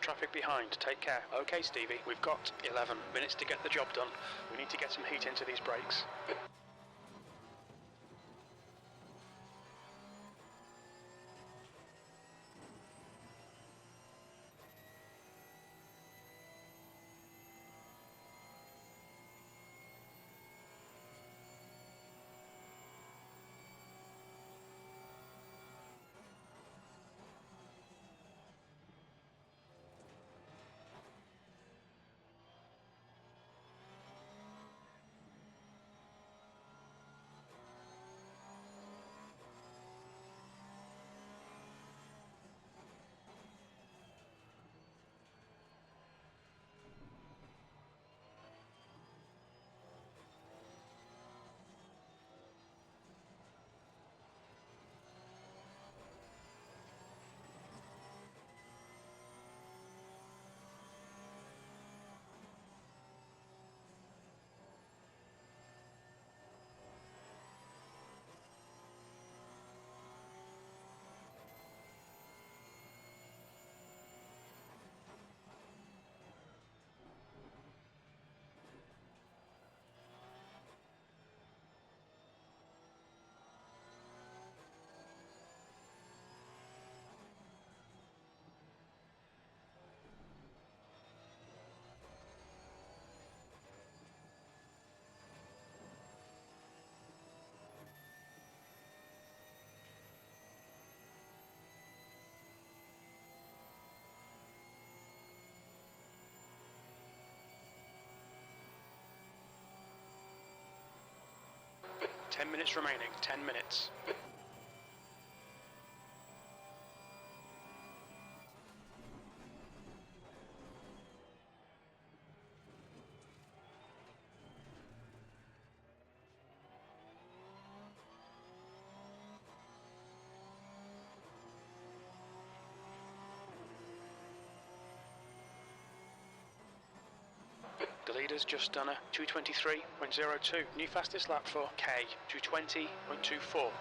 traffic behind. Take care. Okay, Stevie, we've got 11 minutes to get the job done. We need to get some heat into these brakes. Ten minutes remaining. 10 minutes. The leader's just done a 2:23.02. New fastest lap for K, 2:20.24.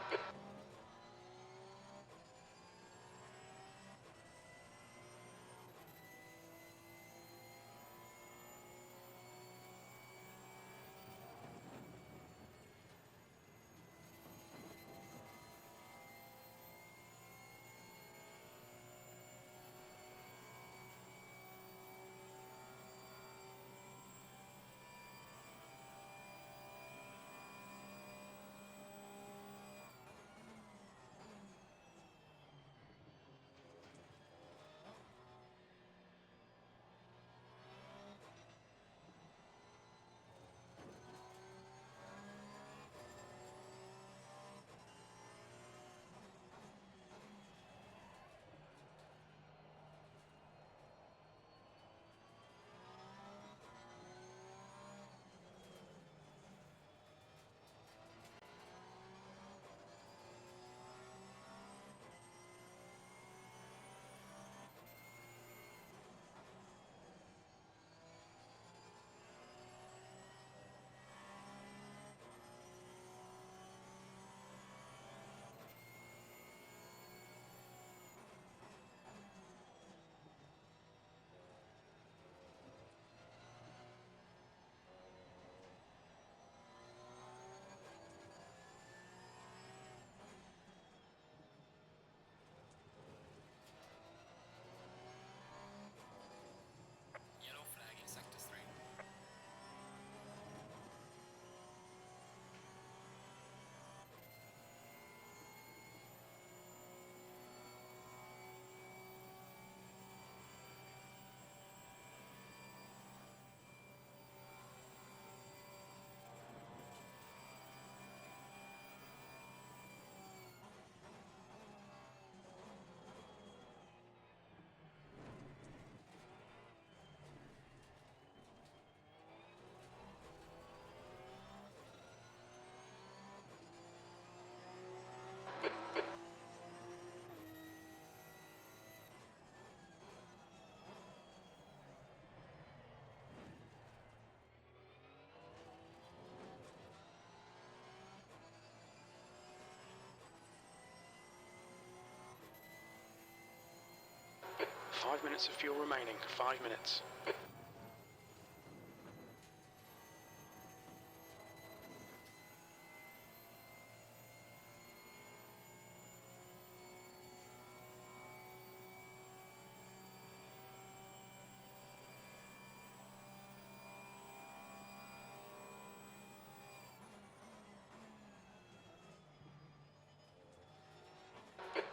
5 minutes of fuel remaining. 5 minutes.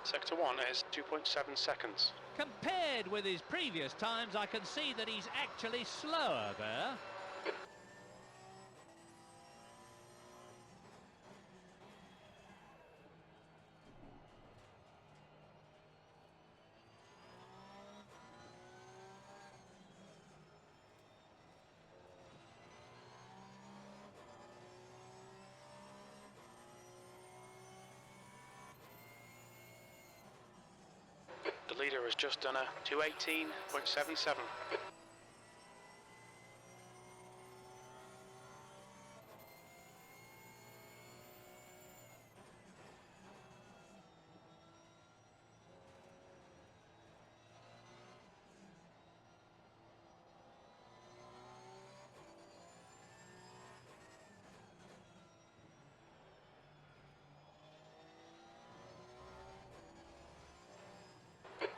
Sector 1 is 2.7 seconds. Compared with his previous times, I can see that he's actually slower there. The leader has just done a 218.77.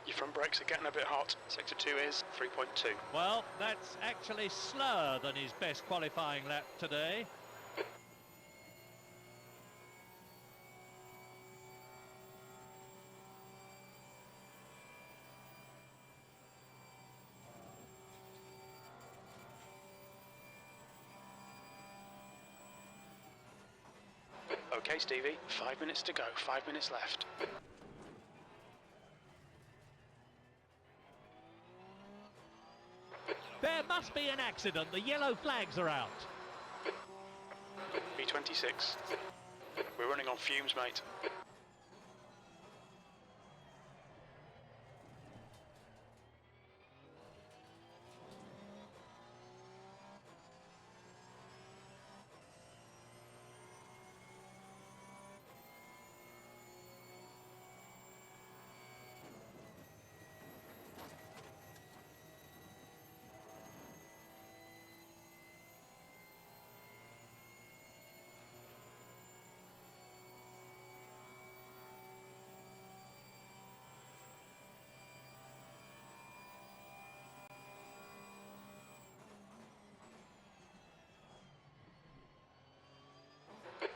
Your front brakes are getting a bit hot. Sector 2 is 3.2. Well, that's actually slower than his best qualifying lap today. Okay, Stevie, 5 minutes to go, 5 minutes left. There must be an accident. The yellow flags are out. B26. We're running on fumes, mate.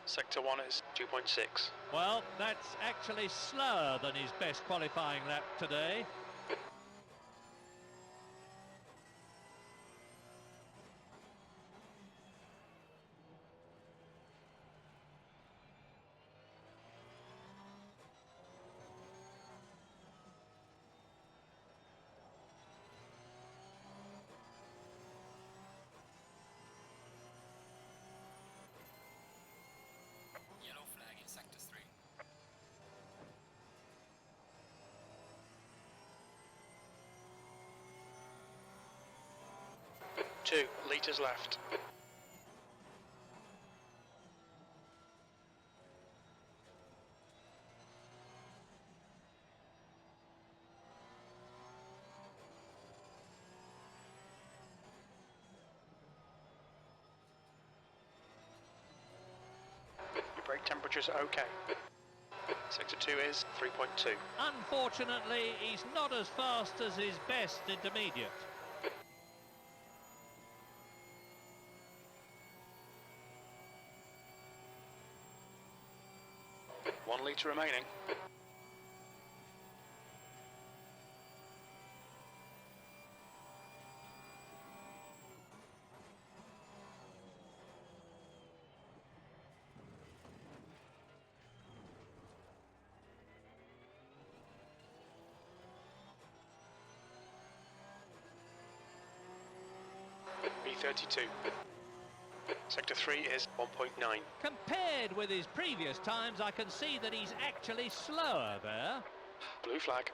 Sector 1 is 2.6. Well, that's actually slower than his best qualifying lap today. Yellow flag in Sector 3. 2 litres left. Your brake temperatures are okay. Sector 2 is 3.2. Unfortunately, he's not as fast as his best intermediate. One litre remaining. B32. Sector 3 is 1.9. Compared with his previous times, I can see that he's actually slower there. Blue flag.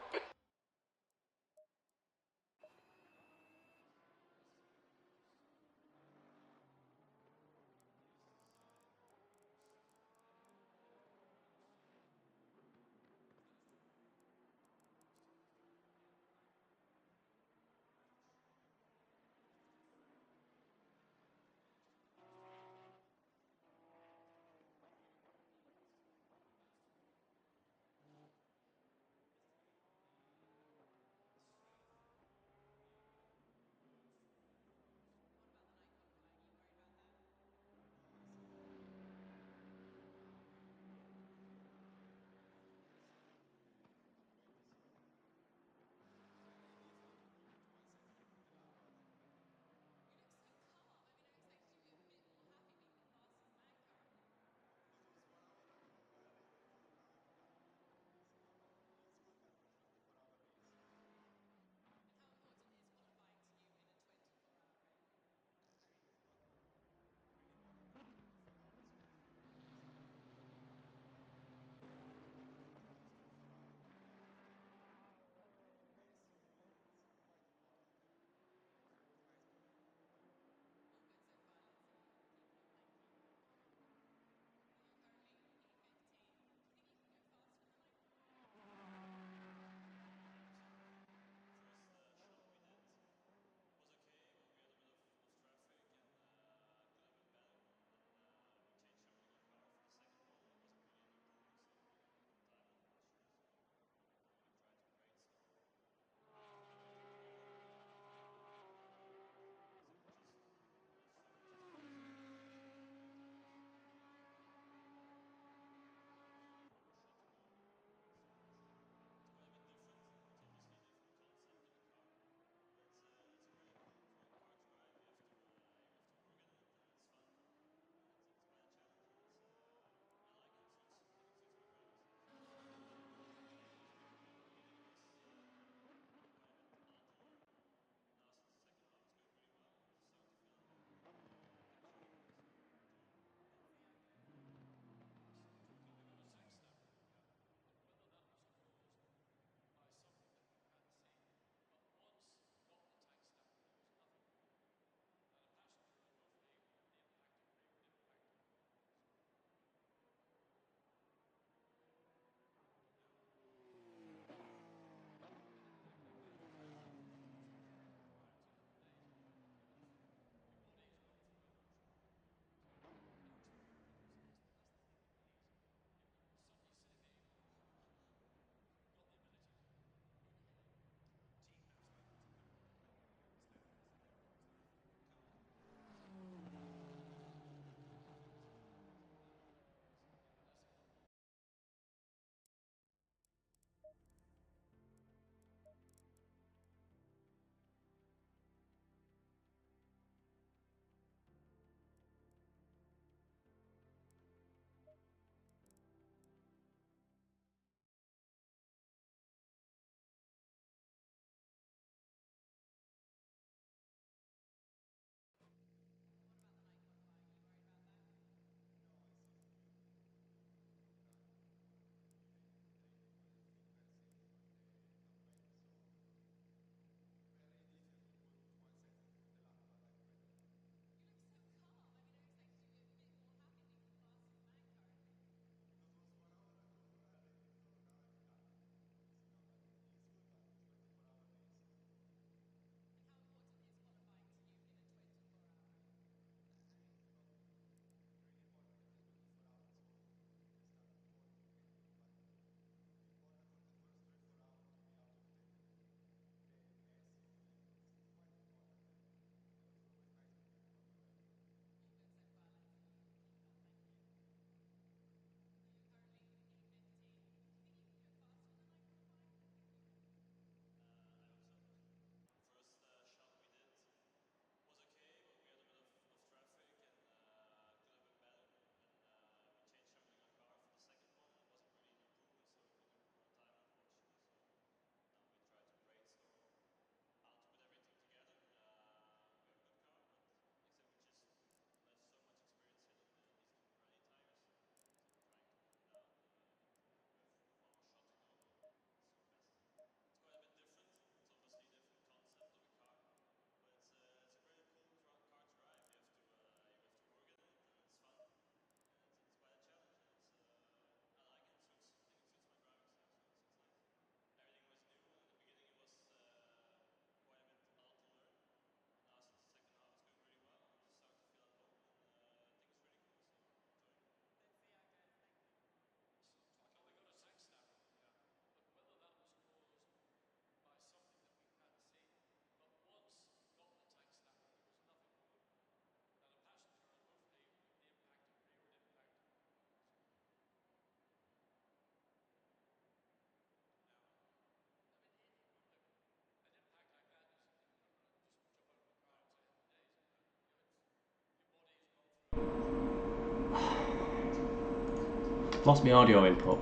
Lost my audio input.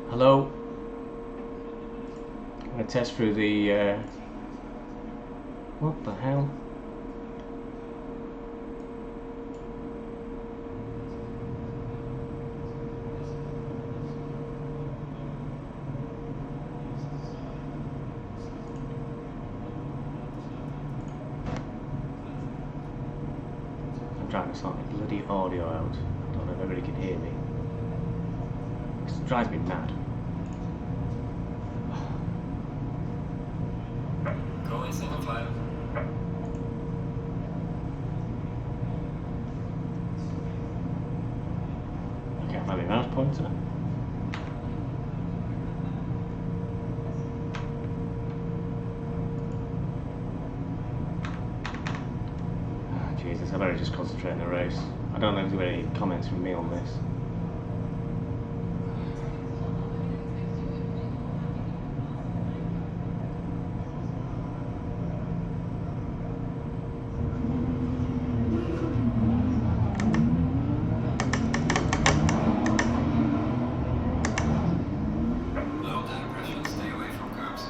Hello? I'm going to test through the... What the hell? I'm trying to sort my bloody audio out. I don't know if everybody can hear me. It drives me mad. Go in single file. I can't find my mouse pointer. Jesus, I better just concentrate on the race. I don't know if there's any comments from me on this. Low tire pressure, stay away from curbs.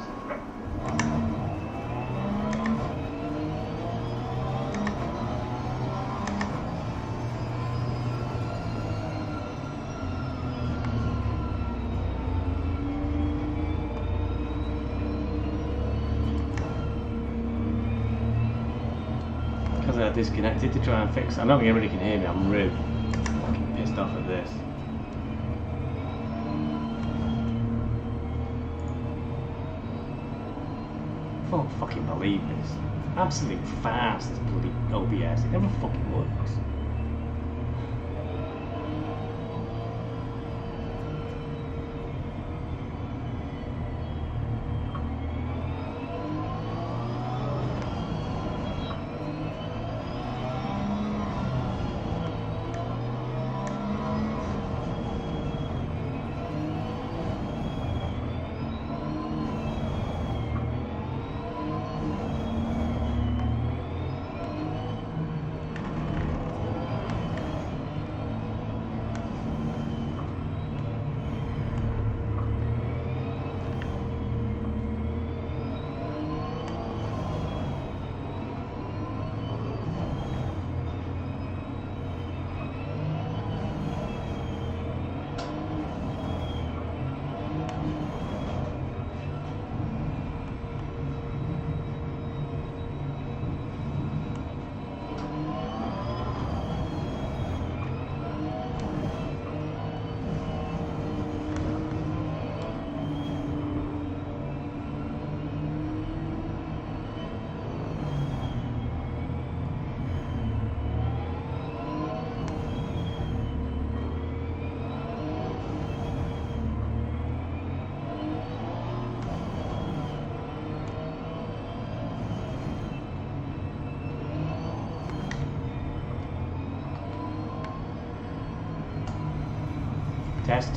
Because I disconnected to try and fix it. I don't think everybody can hear me. I'm really fucking pissed off at this. I don't fucking believe this. Absolutely fast bloody OBS. It never fucking works.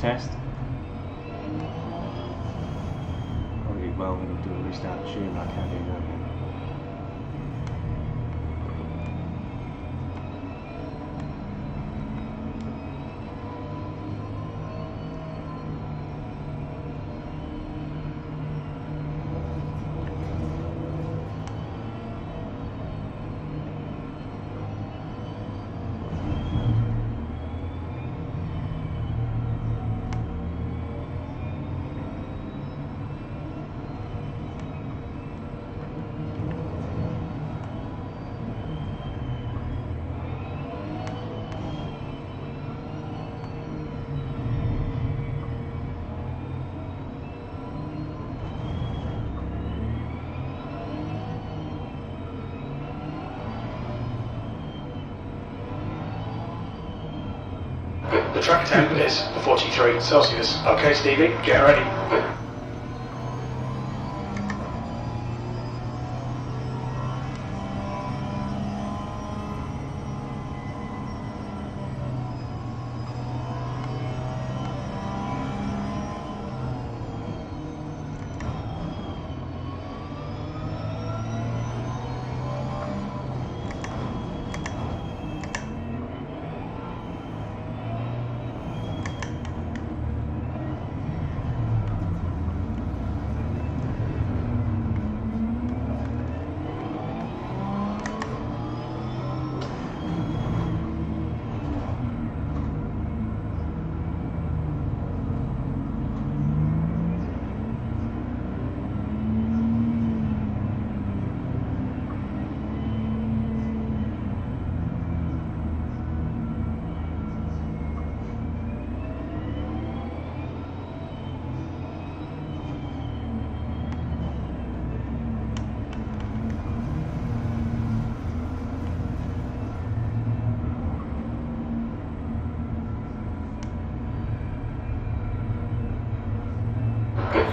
Test. Probably well I'm going to do a restart tune, but I can't do that. The track temp is 43 Celsius. Okay, Stevie, get ready.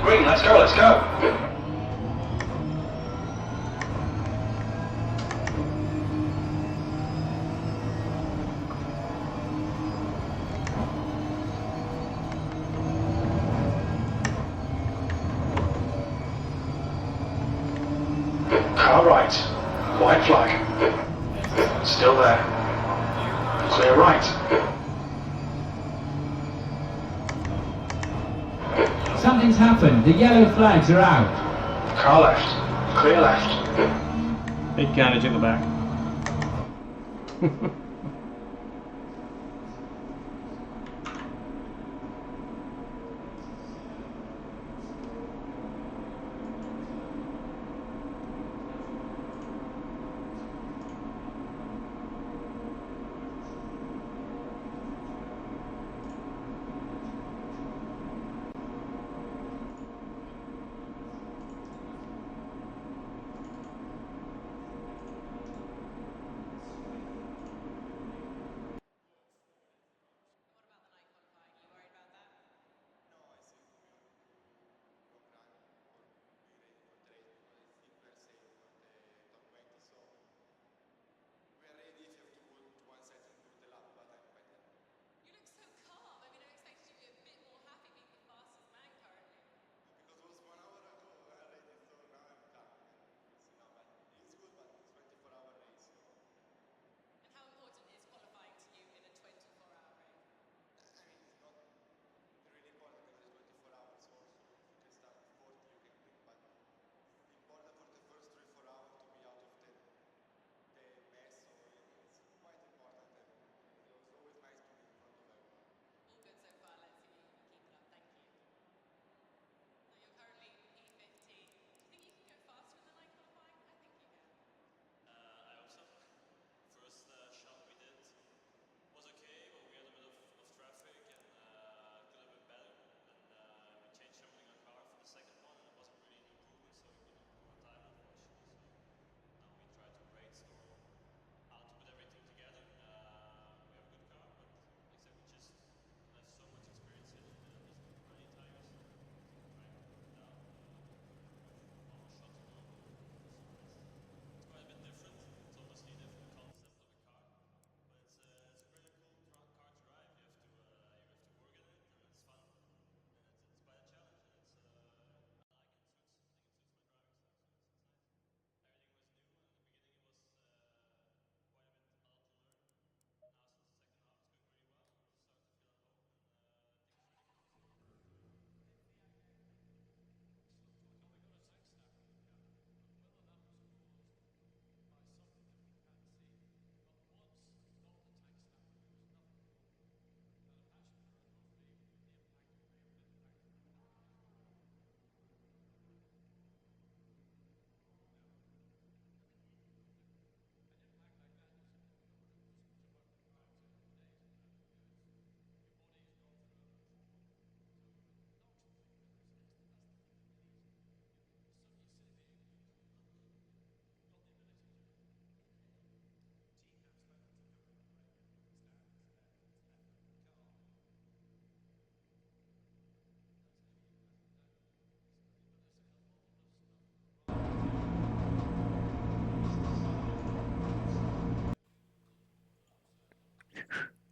Green, let's go, let's go. Car right. White flag. Still there. Clear right. Something's happened. The yellow flags are out. Car left. Clear left. Big carnage at the back.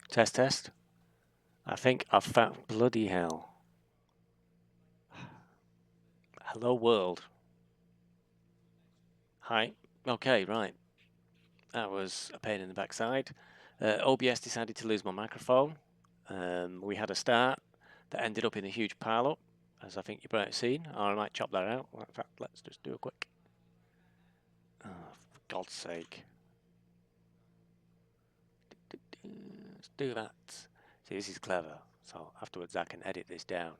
Test, test. I think I've found... Bloody hell. Hello, world. Hi. Okay, right. That was a pain in the backside. OBS decided to lose my microphone. We had a start that ended up in a huge pile-up, as I think you might have seen. Or I might chop that out. In fact, let's just do a quick... Oh, for God's sake. Let's do that. See, this is clever. So afterwards I can edit this down.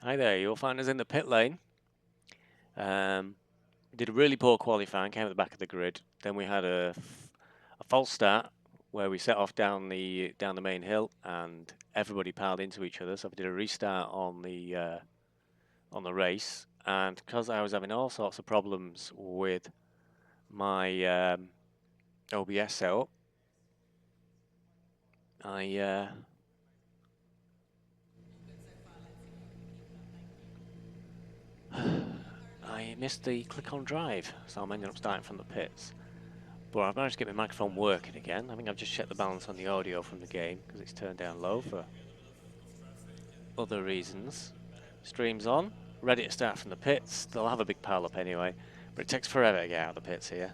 Hi there, you'll find us in the pit lane. Did a really poor qualifying, came at the back of the grid. Then we had a false start where we set off down the main hill and everybody piled into each other. So we did a restart on the race, and because I was having all sorts of problems with my OBS setup, I missed the click on drive, so I'm ending up starting from the pits. But I've managed to get my microphone working again. I think I've just checked the balance on the audio from the game because it's turned down low for other reasons. Stream's on, ready to start from the pits. They'll have a big pile up anyway, but it takes forever to get out of the pits here.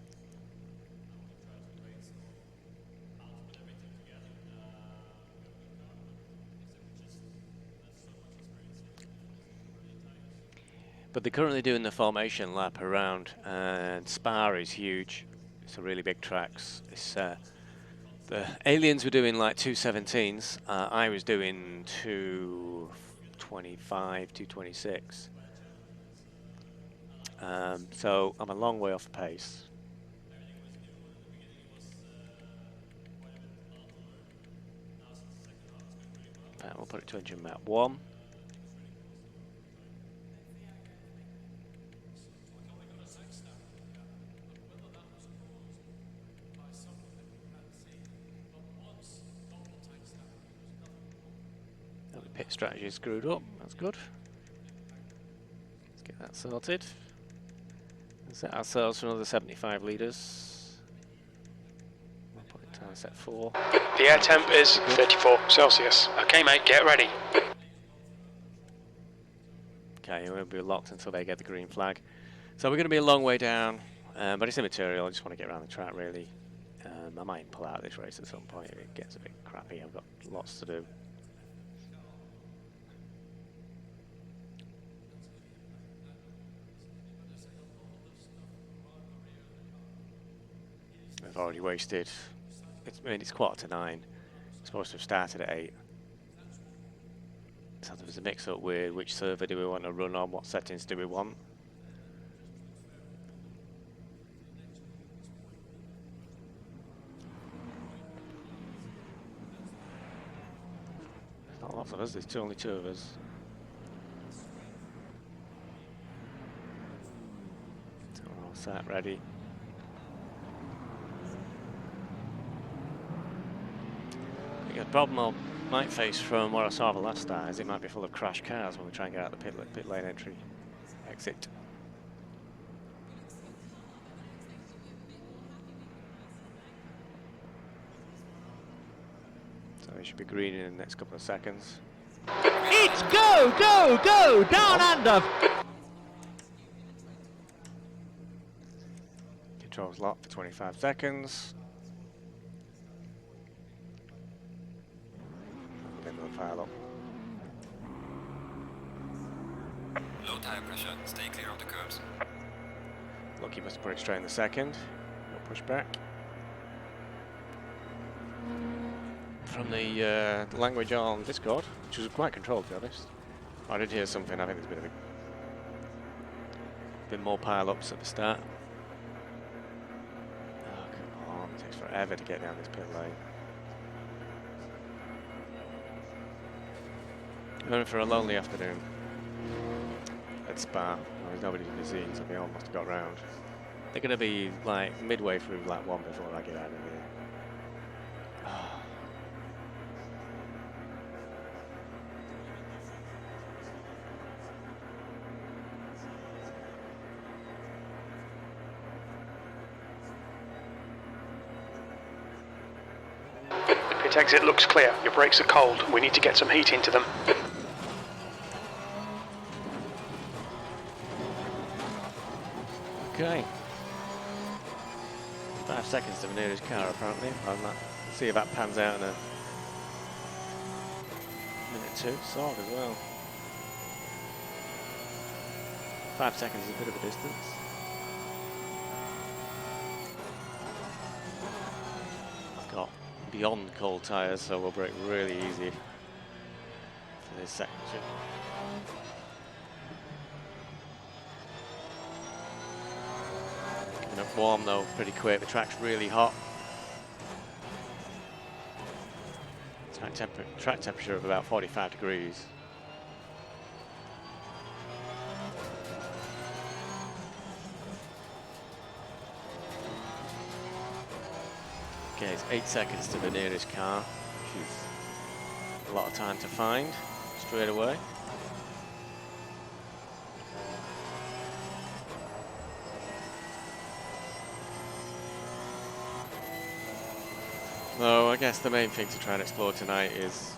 But they're currently doing the formation lap around, and Spa is huge. It's a really big tracks. It's the aliens were doing like 217s. I was doing 225, 226. So I'm a long way off the pace. We'll put it to engine map 1. Pit strategy is screwed up, that's good. Let's get that sorted. And set ourselves for another 75 litres. We'll put it down set 4. The air temp is 34 Celsius. Okay mate, get ready. Okay, we'll be locked until they get the green flag. So we're going to be a long way down, but it's immaterial. I just want to get around the track really. I might pull out of this race at some point if it gets a bit crappy. I've got lots to do. I've already wasted, it's 9:15. It's supposed to have started at 8. So there was a mix up with which server do we want to run on, what settings do we want. There's not lots of us, there's only 2 of us. So we're all set, ready. The problem I might face from what I saw the last start is it might be full of crashed cars when we try and get out the pit lane entry exit. So it should be green in the next couple of seconds. It's go, go, go, down under. Controls locked for 25 seconds. Pile up. Low tire pressure, stay clear of the curbs. Look, he must have put it straight in the second. No pushback. From the language on Discord, which was quite controlled to be honest. I did hear something, I think there's been more pile-ups at the start. Oh, come on, it takes forever to get down this pit lane. Going for a lonely afternoon at Spa. Well, there's nobody to be seen, so they all must have got round. They're going to be like midway through lap 1 before I get out of here. Oh. Pit exit looks clear. Your brakes are cold. We need to get some heat into them. Okay. 5 seconds to the nearest car apparently. Let's see if that pans out in a minute 2. Sort as well. 5 seconds is a bit of a distance. I've got beyond cold tyres, so we'll brake really easy for this section. Getting up warm though, pretty quick. The track's really hot. Track temperature of about 45 degrees. Okay, it's 8 seconds to the nearest car. is a lot of time to find straight away. So I guess the main thing to try and explore tonight is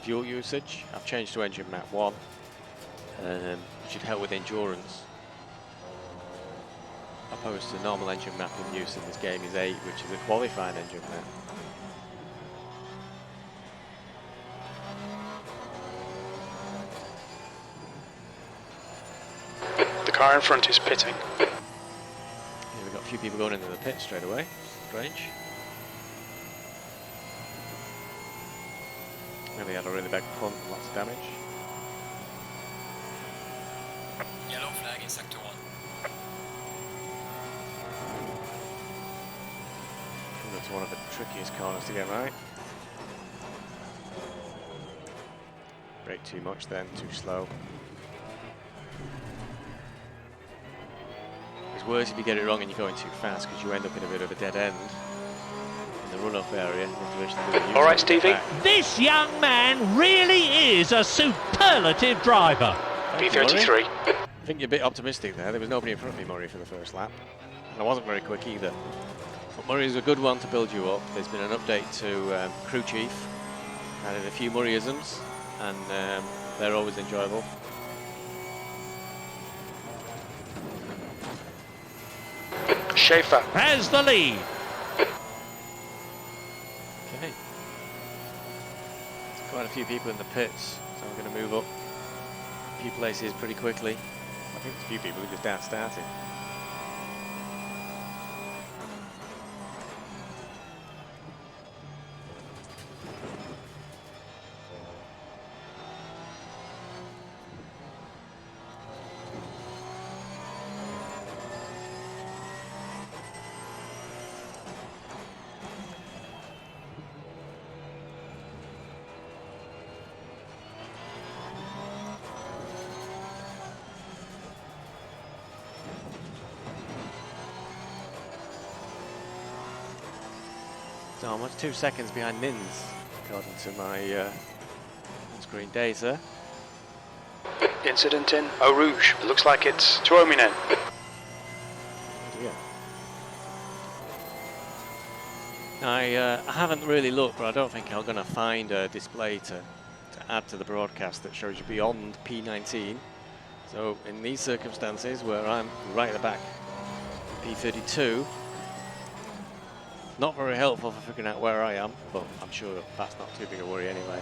fuel usage. I've changed to engine map 1, which should help with endurance. Opposed to normal engine map in use in this game is 8, which is a qualifying engine map. The car in front is pitting. Yeah, we've got a few people going into the pit straight away. Strange. Maybe had a really big punt and lots of damage. Yellow flag in sector 1. That's one of the trickiest corners to get right. Brake too much then, too slow. It's worse if you get it wrong and you're going too fast because you end up in a bit of a dead end in the run-off area. All right, Stevie. This young man really is a superlative driver. B33. I think you're a bit optimistic there. There was nobody in front of me, Murray, for the first lap. And I wasn't very quick either. But Murray's a good one to build you up. There's been an update to Crew Chief. Added a few Murrayisms, and they're always enjoyable. Schaefer has the lead. Okay. There's quite a few people in the pits, so I'm going to move up a few places pretty quickly. I think there's a few people who just outstarted. So I'm 2 seconds behind Nins, according to my on-screen data. incident in Eau Rouge. It looks like it's Tuominen. Yeah. I haven't really looked, but I don't think I'm going to find a display to add to the broadcast that shows you beyond P19. So in these circumstances where I'm right at the back, P32, not very helpful for figuring out where I am, but I'm sure that's not too big a worry anyway.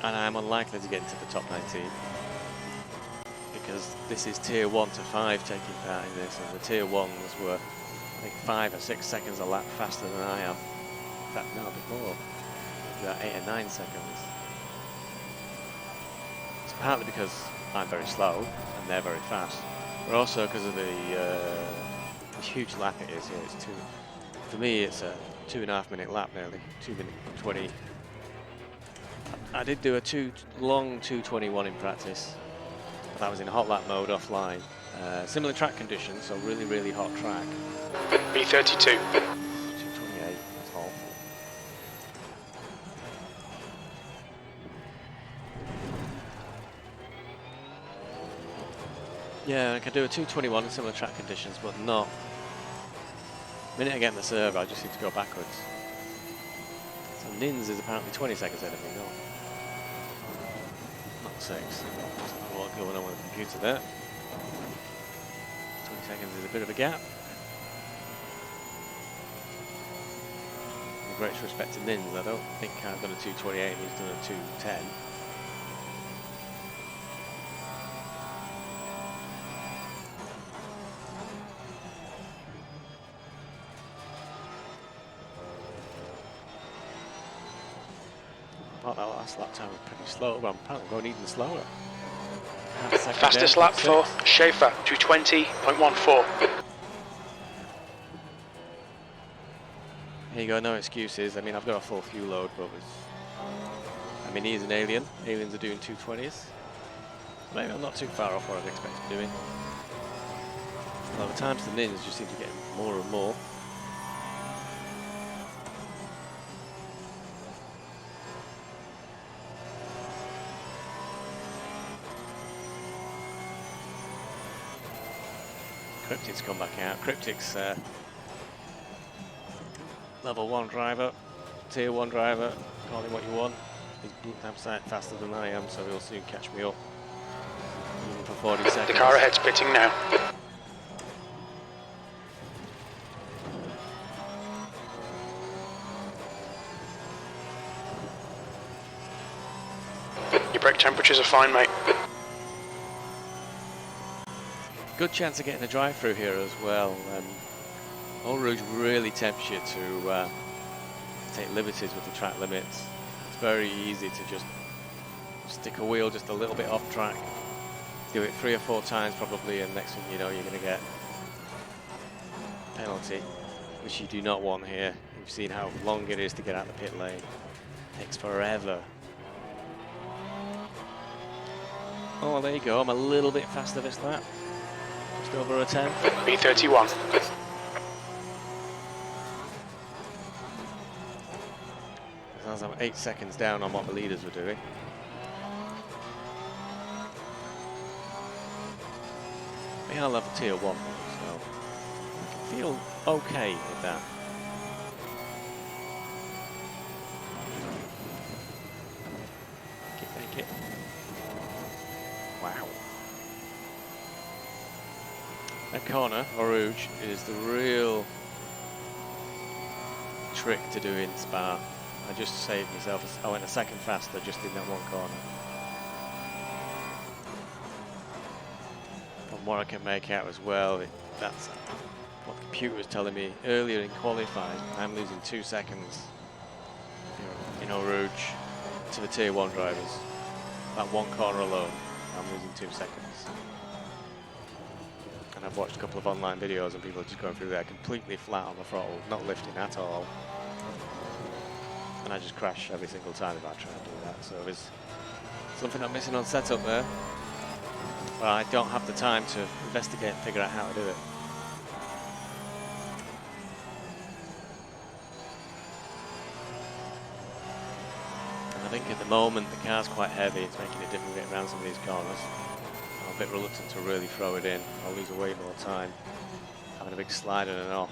And I am unlikely to get into the top 19 because this is tier 1 to 5 taking part in this, and the tier 1s were, I think, 5 or 6 seconds a lap faster than I am. In fact, no, a bit more, about 8 or 9 seconds. It's partly because I'm very slow and they're very fast, but also because of the huge lap it is. Yeah, it's for me it's a 2.5 minute lap nearly, 2 minute 20. I did do a long 2:21 in practice, but that was in hot lap mode offline. Similar track conditions, so really hot track. B32. 2:28, that's awful. Yeah, I could do a 2:21 in similar track conditions, but not. The minute I get in the serve, I just need to go backwards. So Nins is apparently 20 seconds ahead of me, not 6. There's not a lot going on with the computer there. 20 seconds is a bit of a gap. With great respect to Nins, I don't think I've done a 2:28 and he's done a 2:10. That last lap time was pretty slow, but I'm apparently going even slower. Fastest lap for Schaefer, 2:20.14. Here you go, no excuses. I mean, I've got a full fuel load, but I mean, he's an alien. Aliens are doing 2:20s. Maybe I'm not too far off what I'd expect to be doing. Well, the times to Nins just seem to get more and more. Cryptic's come back out. Cryptic's level 1 driver, tier 1 driver, call him what you want. He's damn sight faster than I am, so he'll soon catch me up. Even for 40 seconds. The car ahead's pitting now. Your brake temperatures are fine, mate. Good chance of getting a drive through here as well. Eau Rouge really tempts you to take liberties with the track limits. It's very easy to just stick a wheel just a little bit off track, do it 3 or 4 times probably, and next thing you know you're going to get a penalty, which you do not want here. You've seen how long it is to get out the pit lane. It takes forever. Oh, well, there you go. I'm a little bit faster this lap. Just over a 10. B31. As I'm 8 seconds down on what the leaders were doing. We are level tier 1, so I can feel okay with that. Make it. Wow. That corner, Eau Rouge, is the real trick to do in Spa. I just saved myself. I went a second faster just in that one corner. From what I can make out as well, that's what the computer was telling me earlier in qualifying. I'm losing 2 seconds in Eau Rouge to the tier 1 drivers. That one corner alone, I'm losing 2 seconds. And I've watched a couple of online videos and people are just going through there completely flat on the throttle, not lifting at all. And I just crash every single time if I try to do that. So there's something I'm missing on setup there. But I don't have the time to investigate and figure out how to do it. And I think at the moment the car's quite heavy. It's making it difficult to get around some of these corners. I'm a bit reluctant to really throw it in. I'll lose way more time having a big slide in and off.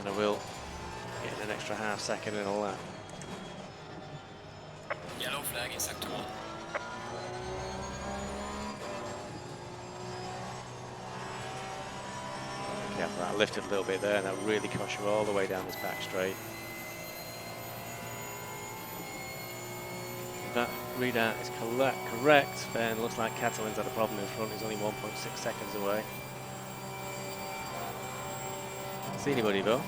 And I will get an extra half second in a lap. Yellow flag in sector 1. Careful, that lifted a little bit there and that really cost you all the way down this back straight. That readout is correct, then looks like Catalan's had a problem in front. He's only 1.6 seconds away. See anybody though?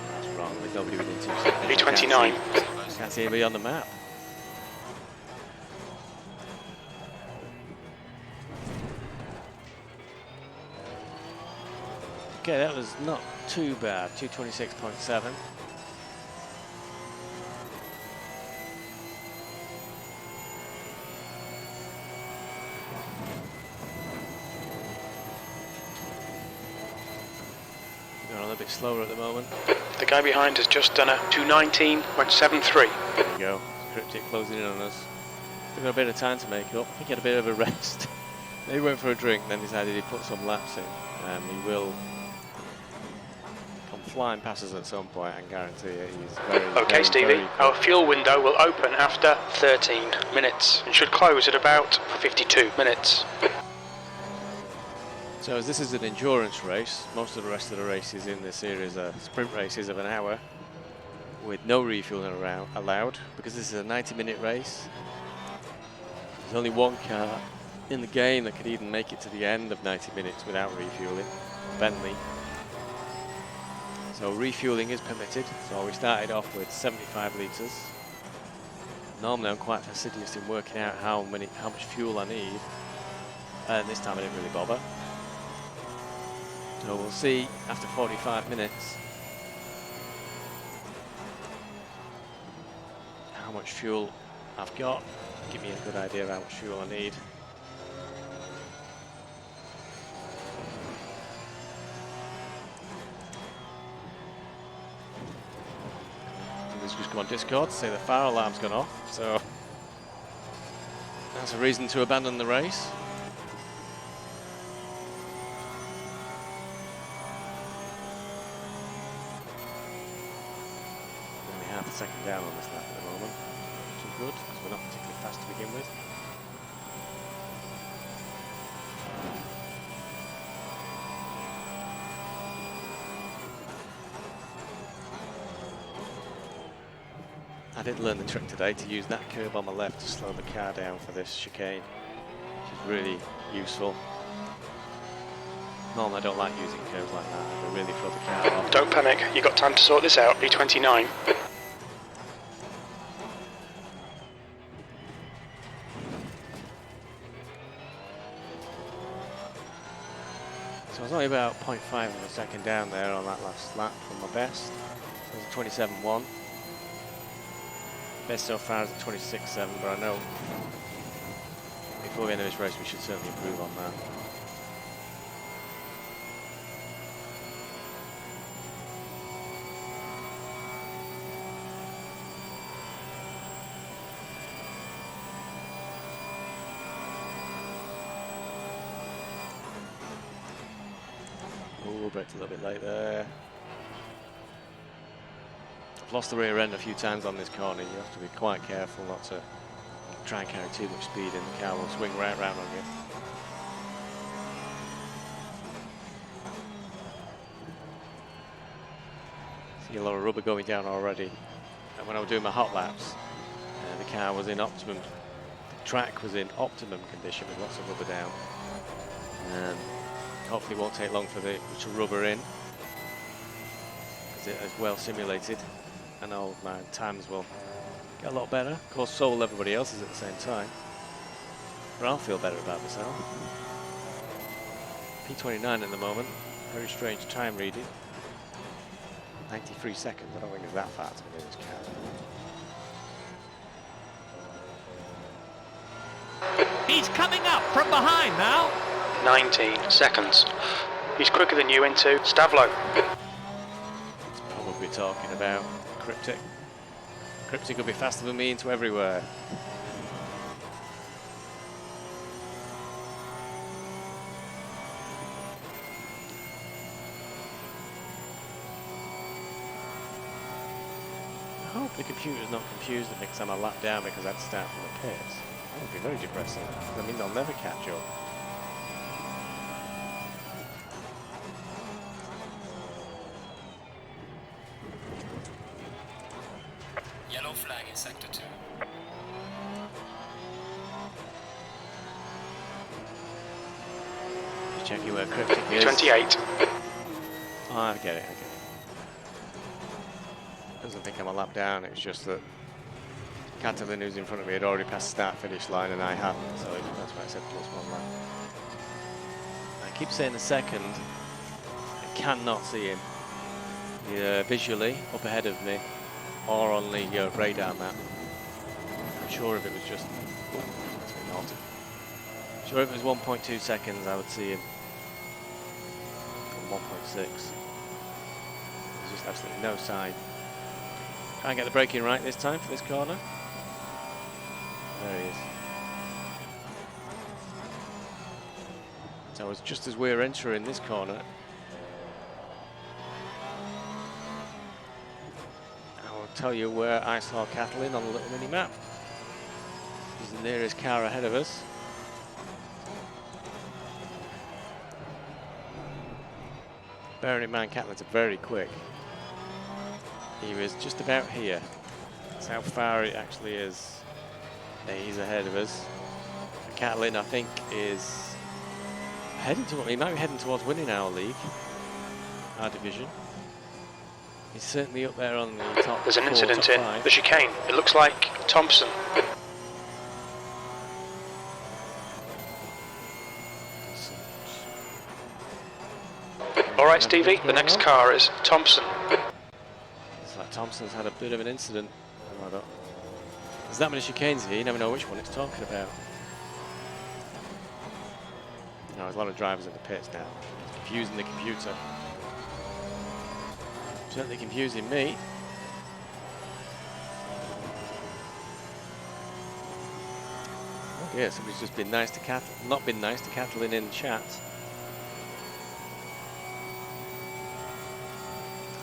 That's wrong, there's nobody within 2 seconds. B29. Can't see anybody on the map. Okay, that was not too bad. 226.7. Going a little bit slower at the moment. The guy behind has just done a 219, went 7.3. There you go. Cryptic closing in on us. We've got a bit of time to make up. I think he had a bit of a rest. Maybe went for a drink, then decided he'd put some laps in. He will come flying past us at some point, I can guarantee it. He's very, Okay, Stevie, our fuel window will open after 13 minutes and should close at about 52 minutes. So as this is an endurance race, most of the rest of the races in this series are sprint races of an hour with no refueling allowed, because this is a 90-minute race. There's only one car in the game that could even make it to the end of 90 minutes without refueling, Bentley. So refueling is permitted, so we started off with 75 litres. Normally I'm quite fastidious in working out how much fuel I need, and this time I didn't really bother. So we'll see after 45 minutes how much fuel I've got. Give me a good idea of how much fuel I need. Somebody's just come on Discord to say the fire alarm's gone off, so that's a reason to abandon the race. Only half a second down on this lap at the moment. Too good, because we're not particularly fast to begin with. I did learn the trick today to use that curb on my left to slow the car down for this chicane, which is really useful. Normally I don't like using curves like that, they really throw the car off. Don't panic, you got time to sort this out. B29. So I was only about 0.5 of a second down there on that last lap from my best. It was a 27.1. Best so far is at 26.7, but I know before the end of this race we should certainly improve on that. Oh, braked a little bit late there. I've lost the rear end a few times on this corner. You have to be quite careful not to try and carry too much speed in. The car will swing right round on you. See a lot of rubber going down already. And when I was doing my hot laps, the car was in optimum, the track was in optimum condition with lots of rubber down. Hopefully it won't take long for the to rubber in, because it is well simulated. I know my times will get a lot better. Of course, so will everybody else's at the same time. But I'll feel better about myself. P29 at the moment. Very strange time reading. 93 seconds. I don't think it's that far to be in this car. He's coming up from behind now. 19 seconds. He's quicker than you into Stavlo. It's probably talking about Cryptic. Cryptic will be faster than me into everywhere. I hope the computer's not confused and thinks I'm a lap down because I had to start from the pits. That would be very depressing. I mean, they'll never catch up. Yellow flag in sector 2. Just checking where Cryptic is. 28. Oh, I get it, I get it. Doesn't think I'm a lap down, it's just that Catalin, who's in front of me, had already passed the start-finish line and I hadn't, so that's why I said +1 lap. I keep saying the second, I cannot see him. Either visually, up ahead of me, or on the radar map. I'm sure if it was just, that's very naughty. Sure if it was 1.2 seconds I would see him. Or 1.6. There's just absolutely no sign. Try and get the braking right this time for this corner. There he is. So it's just as we're entering this corner, I'll tell you where I saw Catalin on the little mini map. He's the nearest car ahead of us. Bearing in mind, Catalin's very quick. He was just about here. That's how far it actually is. He's ahead of us. Catalin, I think, is heading to, he might be heading towards winning our league, our division. He's certainly up there on the top. There's an 4, incident top in 5. the chicane. It looks like Thompson. All right, Stevie, the next car is Thompson. It's like Thompson's had a bit of an incident. There's that many chicanes here, you never know which one it's talking about. You know, there's a lot of drivers in the pits now. It's confusing the computer. Certainly confusing me. Oh dear, somebody's just been nice to not been nice to Catalin in chat.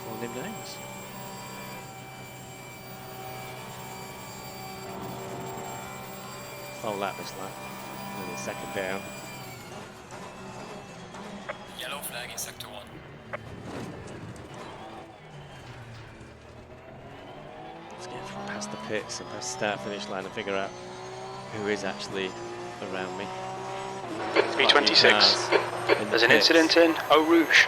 Calling him names. Slow lap this lap. Only second down. Yellow flag in sector 1. Let's get past the pits and past the start-finish line and figure out who is actually around me. 326. There's an incident in Eau Rouge.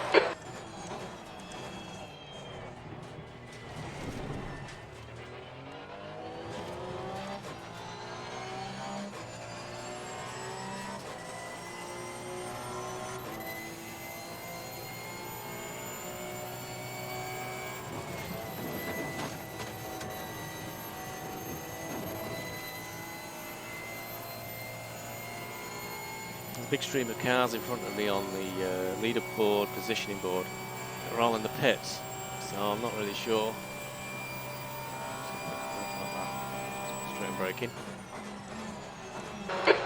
There's a big stream of cars in front of me on the leaderboard, positioning board. They're all in the pits, so I'm not really sure. Straight braking.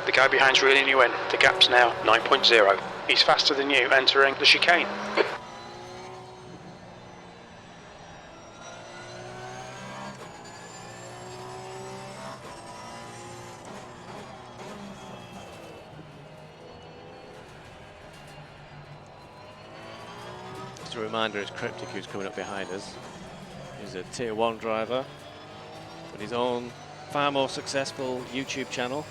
The guy behind's reeling you in. The gap's now 9.0. He's faster than you entering the chicane. Just a reminder, it's Cryptic who's coming up behind us. He's a tier 1 driver with his own far more successful YouTube channel.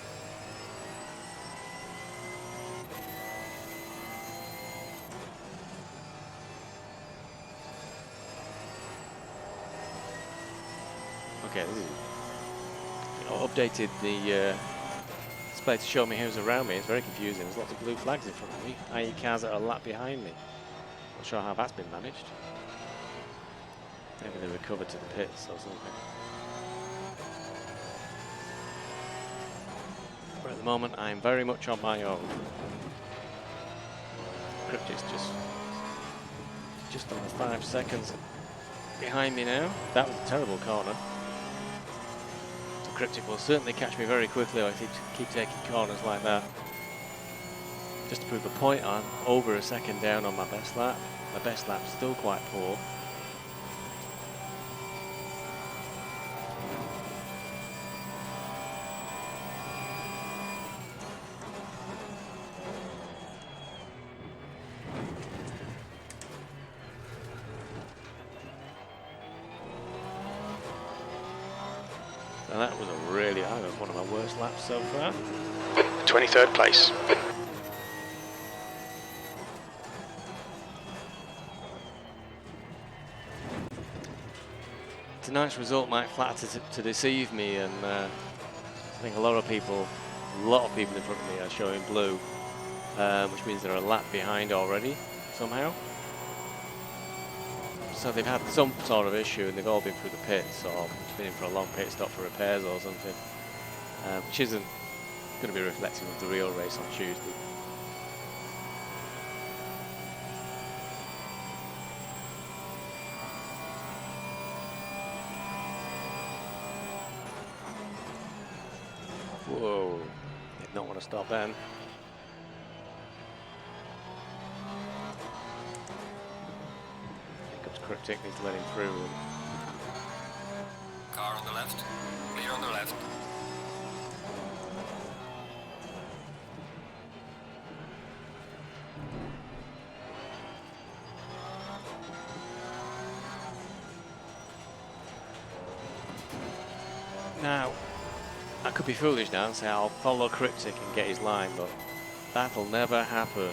Okay, this is, updated the display to show me who's around me. It's very confusing. There's lots of blue flags in front of me, i.e. cars that are a lap behind me. Not sure how that's been managed. Maybe they recovered to the pits or something. But at the moment, I'm very much on my own. Cryptic's just under 5 seconds behind me now. That was a terrible corner. So Cryptic will certainly catch me very quickly if I keep taking corners like that. Just to prove a point, I'm over a second down on my best lap. My best lap's still quite poor. So that was that was one of my worst laps so far. 23rd place. Tonight's result might flatter to deceive me, and I think a lot of people in front of me are showing blue, which means they're a lap behind already somehow. So they've had some sort of issue and they've all been through the pits or been in for a long pit stop for repairs or something, which isn't going to be reflective of the real race on Tuesday. Whoa, did not want to stop then. Here comes Cryptic, needs to let him through. Car on the left. Clear on the left. Now, I could be foolish now and say I'll follow Cryptic and get his line, but that'll never happen.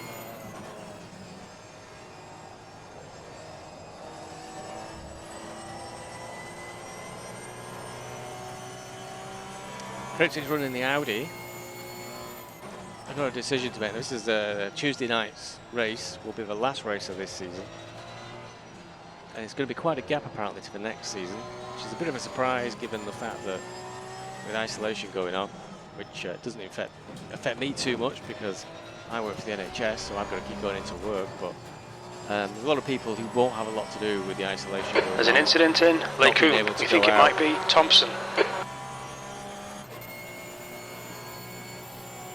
Cryptic's running the Audi. I've got a decision to make. This is Tuesday night's race, will be the last race of this season. And it's going to be quite a gap apparently to the next season, which is a bit of a surprise given the fact that with isolation going on, which doesn't affect me too much because I work for the NHS, so I've got to keep going into work. But there's a lot of people who won't have a lot to do with the isolation. There's an incident in Lake Hoop. We think it might be Thompson.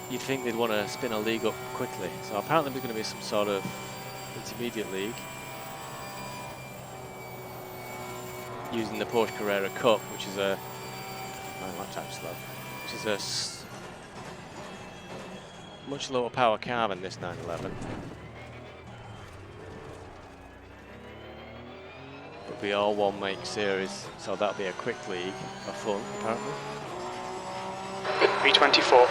You'd think they'd want to spin a league up quickly. So apparently there's going to be some sort of intermediate league using the Porsche Carrera Cup, which is a my laptop's slow, which is a much lower power car than this 911. It'll be all one make series, so that'll be a quick league for fun apparently. B24.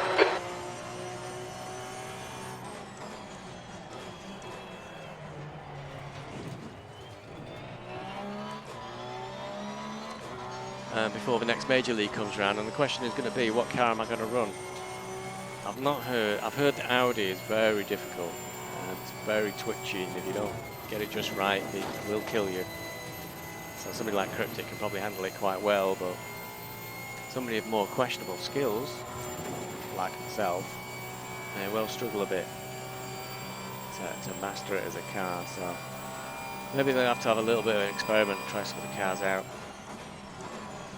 Before the next major league comes around, and the question is going to be, what car am I going to run? I've heard that Audi is very difficult and it's very twitchy, and if you don't get it just right, it will kill you. So somebody like Cryptic can probably handle it quite well, but somebody with more questionable skills, like myself, will struggle a bit to master it as a car. So maybe they'll have to have a little bit of an experiment and try some of the cars out.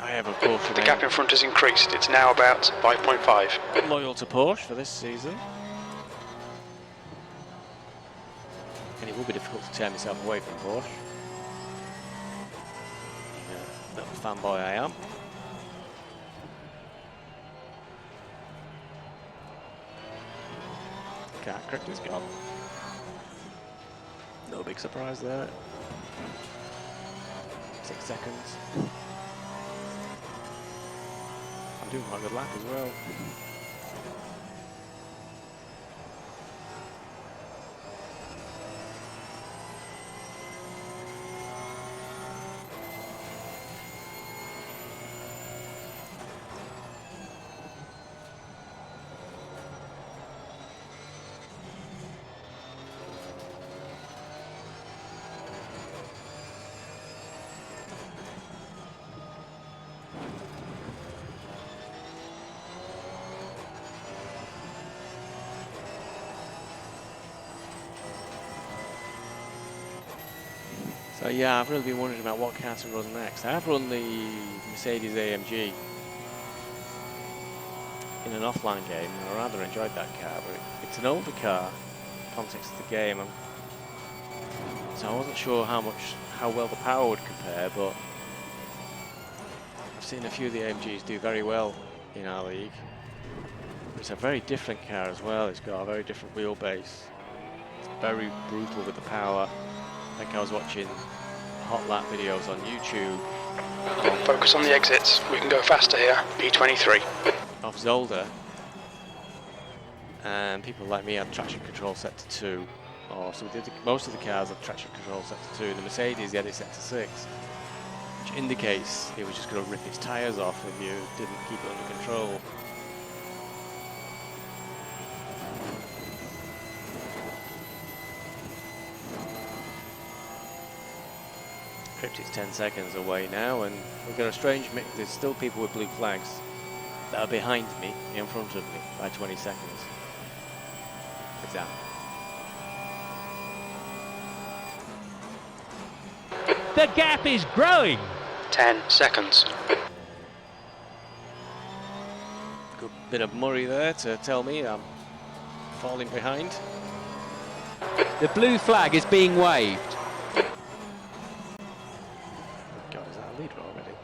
I have, of course, the gap in front has increased. It's now about 5.5. Loyal to Porsche for this season. And it will be difficult to tear myself away from Porsche. Little fanboy I am. Car corrector's gone. No big surprise there. 6 seconds. Doing quite a good lap as well. So yeah, I've really been wondering about what car to run next. I have run the Mercedes AMG in an offline game, and I rather enjoyed that car, but it's an older car in the context of the game, so I wasn't sure how well the power would compare, but I've seen a few of the AMGs do very well in our league. It's a very different car as well. It's got a very different wheelbase. It's very brutal with the power. I think I was watching hot lap videos on YouTube. Focus on the exits. We can go faster here. P23. Of Zolder. And people like me had traction control set to 2. Or most of the cars had traction control set to 2. The Mercedes, they had it set to 6. Which indicates it was just going to rip its tyres off if you didn't keep it under control. Cryptic's 10 seconds away now, and we've got a strange mix. There's still people with blue flags that are behind me, in front of me, by 20 seconds. Exactly. The gap is growing. 10 seconds. Good bit of Murray there to tell me I'm falling behind. The blue flag is being waved. God, is that a leader already?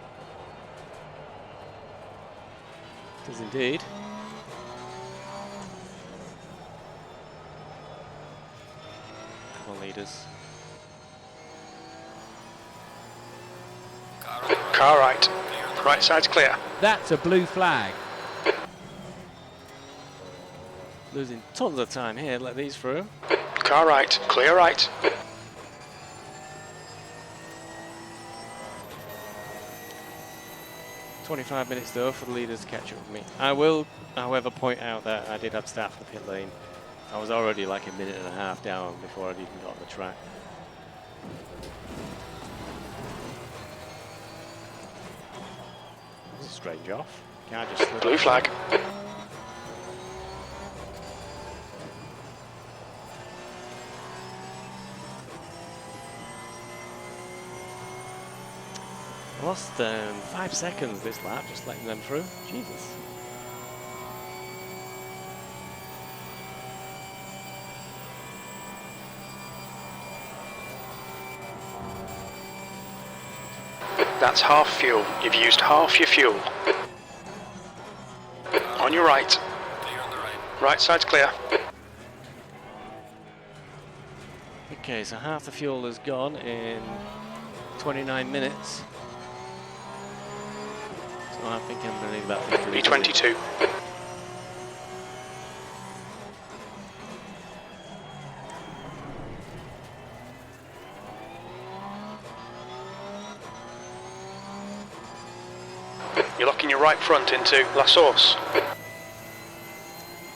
It is indeed. Come on, leaders. Car right. Right side's clear. That's a blue flag. Losing tons of time here, let these through. Car right. Clear right. "25 minutes though for the leaders to catch up with me. I will, however, point out that I did have staff in the pit lane. I was already like a minute and a half down before I'd even got on the track. That was a strange off. Car just slid Blue off. flag. I lost 5 seconds this lap, just letting them through. Jesus. That's half fuel. You've used half your fuel. On your right. Clear on the right. Right side's clear. Okay, so half the fuel is gone in 29 minutes. So I think I'm going to need about 50 litres. B22. You're locking your right front into La Source.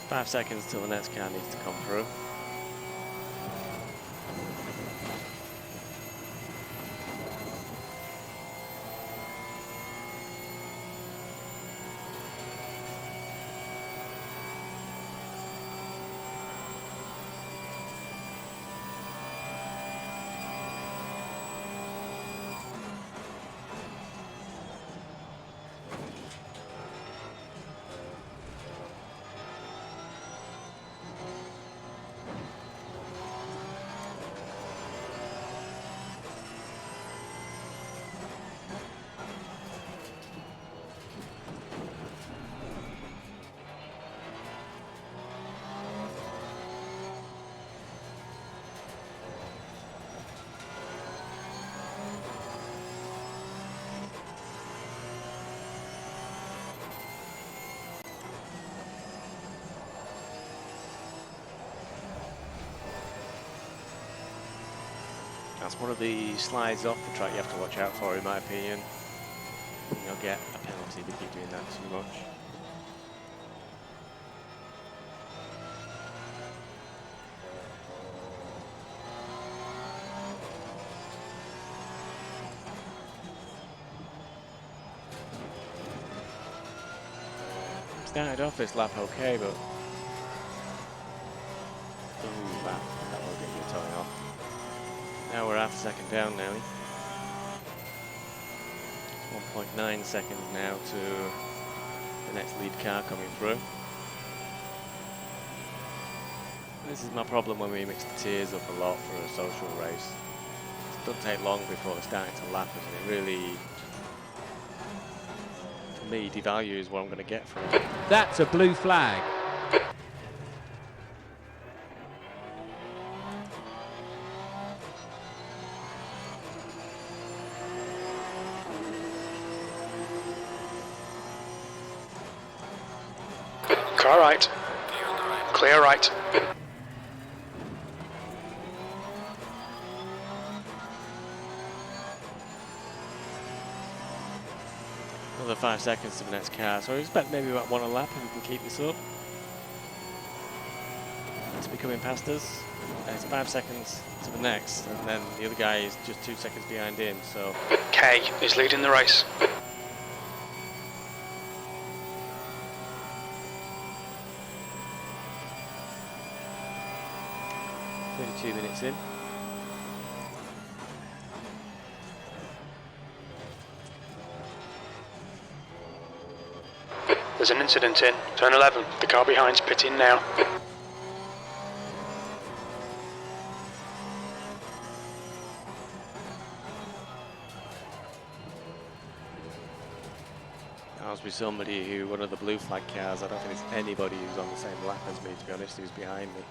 5 seconds till the next car needs to come through. That's one of the slides off the track you have to watch out for, in my opinion. You'll get a penalty if you keep doing that too much. Started off this lap okay, but ooh, that will get you towing off. Now we're half a second down nearly. 1.9 seconds now to the next lead car coming through. This is my problem when we mix the tiers up a lot for a social race. It doesn't take long before they're starting to lap us, and it really, for me, devalues what I'm going to get from it. That's a blue flag. Car right. Clear on the right. Clear right. Another 5 seconds to the next car, so I expect maybe about one a lap if we can keep this up. It's becoming past us. And it's 5 seconds to the next, and then the other guy is just 2 seconds behind him, so K is leading the race. .32 minutes in. There's an incident in turn 11. The car behind's pitting now. That must be somebody who, one of the blue flag cars, I don't think there's anybody who's on the same lap as me, to be honest, who's behind me.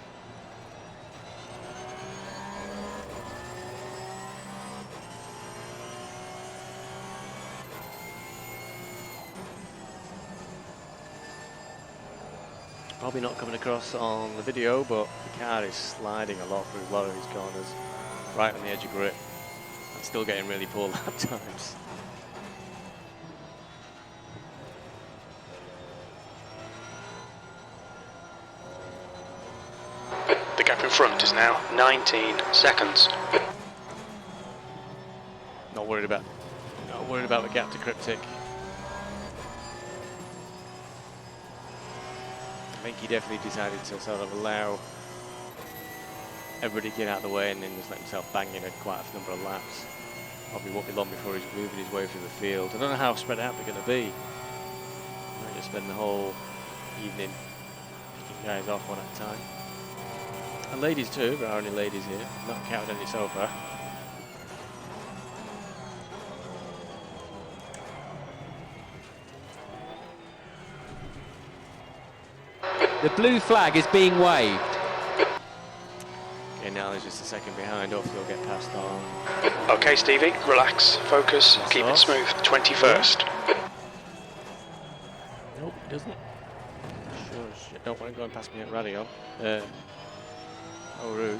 Probably not coming across on the video, but the car is sliding a lot through a lot of these corners, right on the edge of grip. I'm still getting really poor lap times. The gap in front is now 19 seconds. Not worried about the gap to Cryptic. I think he definitely decided to sort of allow everybody to get out of the way and then just let himself bang in quite a number of laps. Probably won't be long before he's moving his way through the field. I don't know how spread out they're going to be. Might just spend the whole evening picking guys off one at a time. And ladies too, there are only ladies here, not counted any so far. The blue flag is being waved. Okay, now there's just a second behind, hopefully he'll get past on. Okay, Stevie, relax, focus, That's keep it off. smooth. 21st. Nope, it doesn't. Sure as shit, don't want to go and pass me at Radio. Oh, Rouge.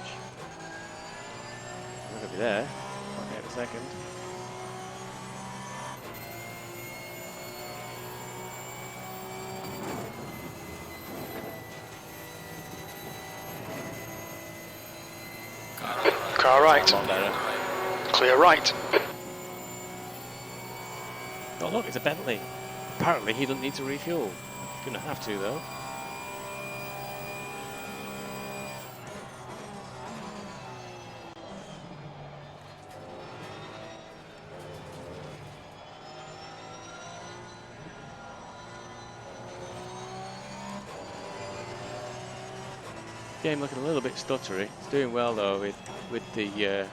I'm not going to be there. Might be in a second. Car right. A lot better. Clear right. Oh look, it's a Bentley. Apparently he doesn't need to refuel. He's going to have to though. Game looking a little bit stuttery. It's doing well though with the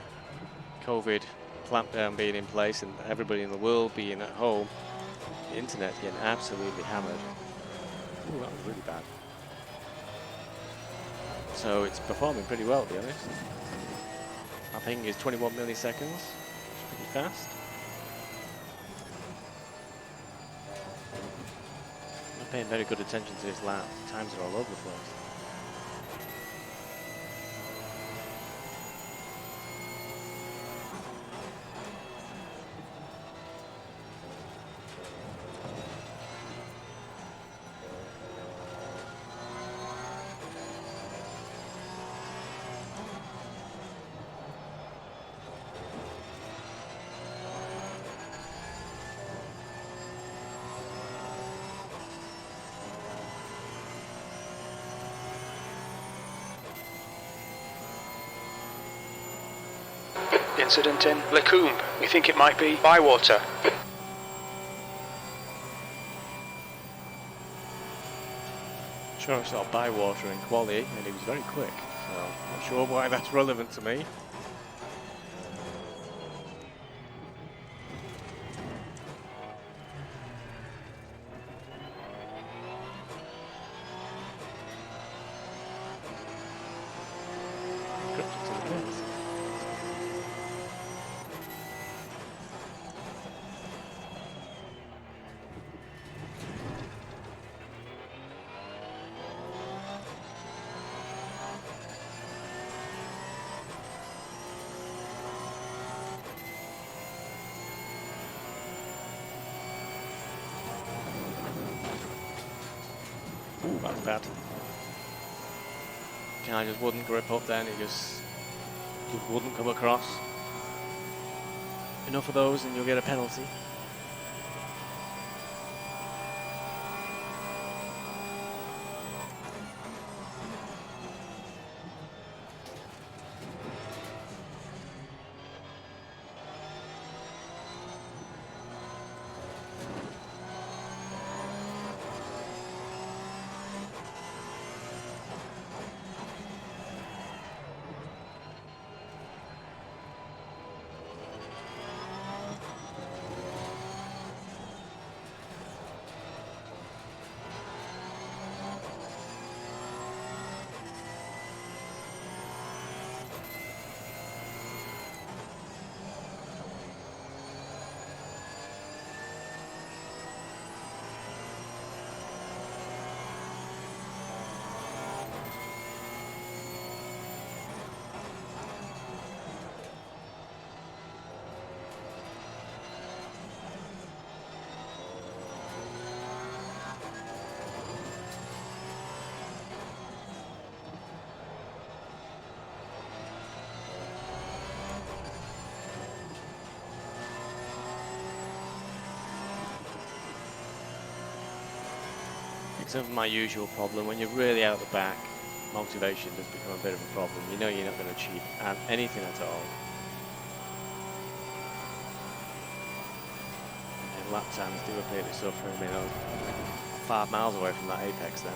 COVID clampdown being in place and everybody in the world being at home. The internet's getting absolutely hammered. Ooh, that was really bad. So it's performing pretty well, to be honest. My ping is 21 milliseconds. It's pretty fast. I'm not paying very good attention to this lap. Times are all over the place. Incident in Lecombe. We think it might be Bywater. Sure, I saw Bywater in quali and he was very quick, so I'm not sure why that's relevant to me. Ooh, that's bad. I just wouldn't grip up then, it just wouldn't come across. Enough of those and you'll get a penalty. It's sort of my usual problem. When you're really out at the back, motivation does become a bit of a problem. You know you're not going to achieve anything at all. And lap times do appear to suffer. I mean, I'm 5 miles away from that apex then.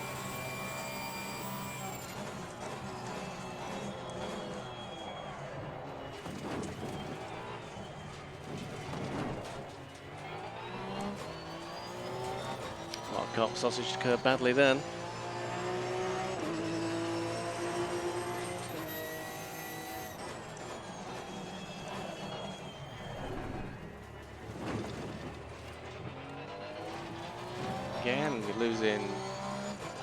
Got sausage to curb badly then. Again, we're losing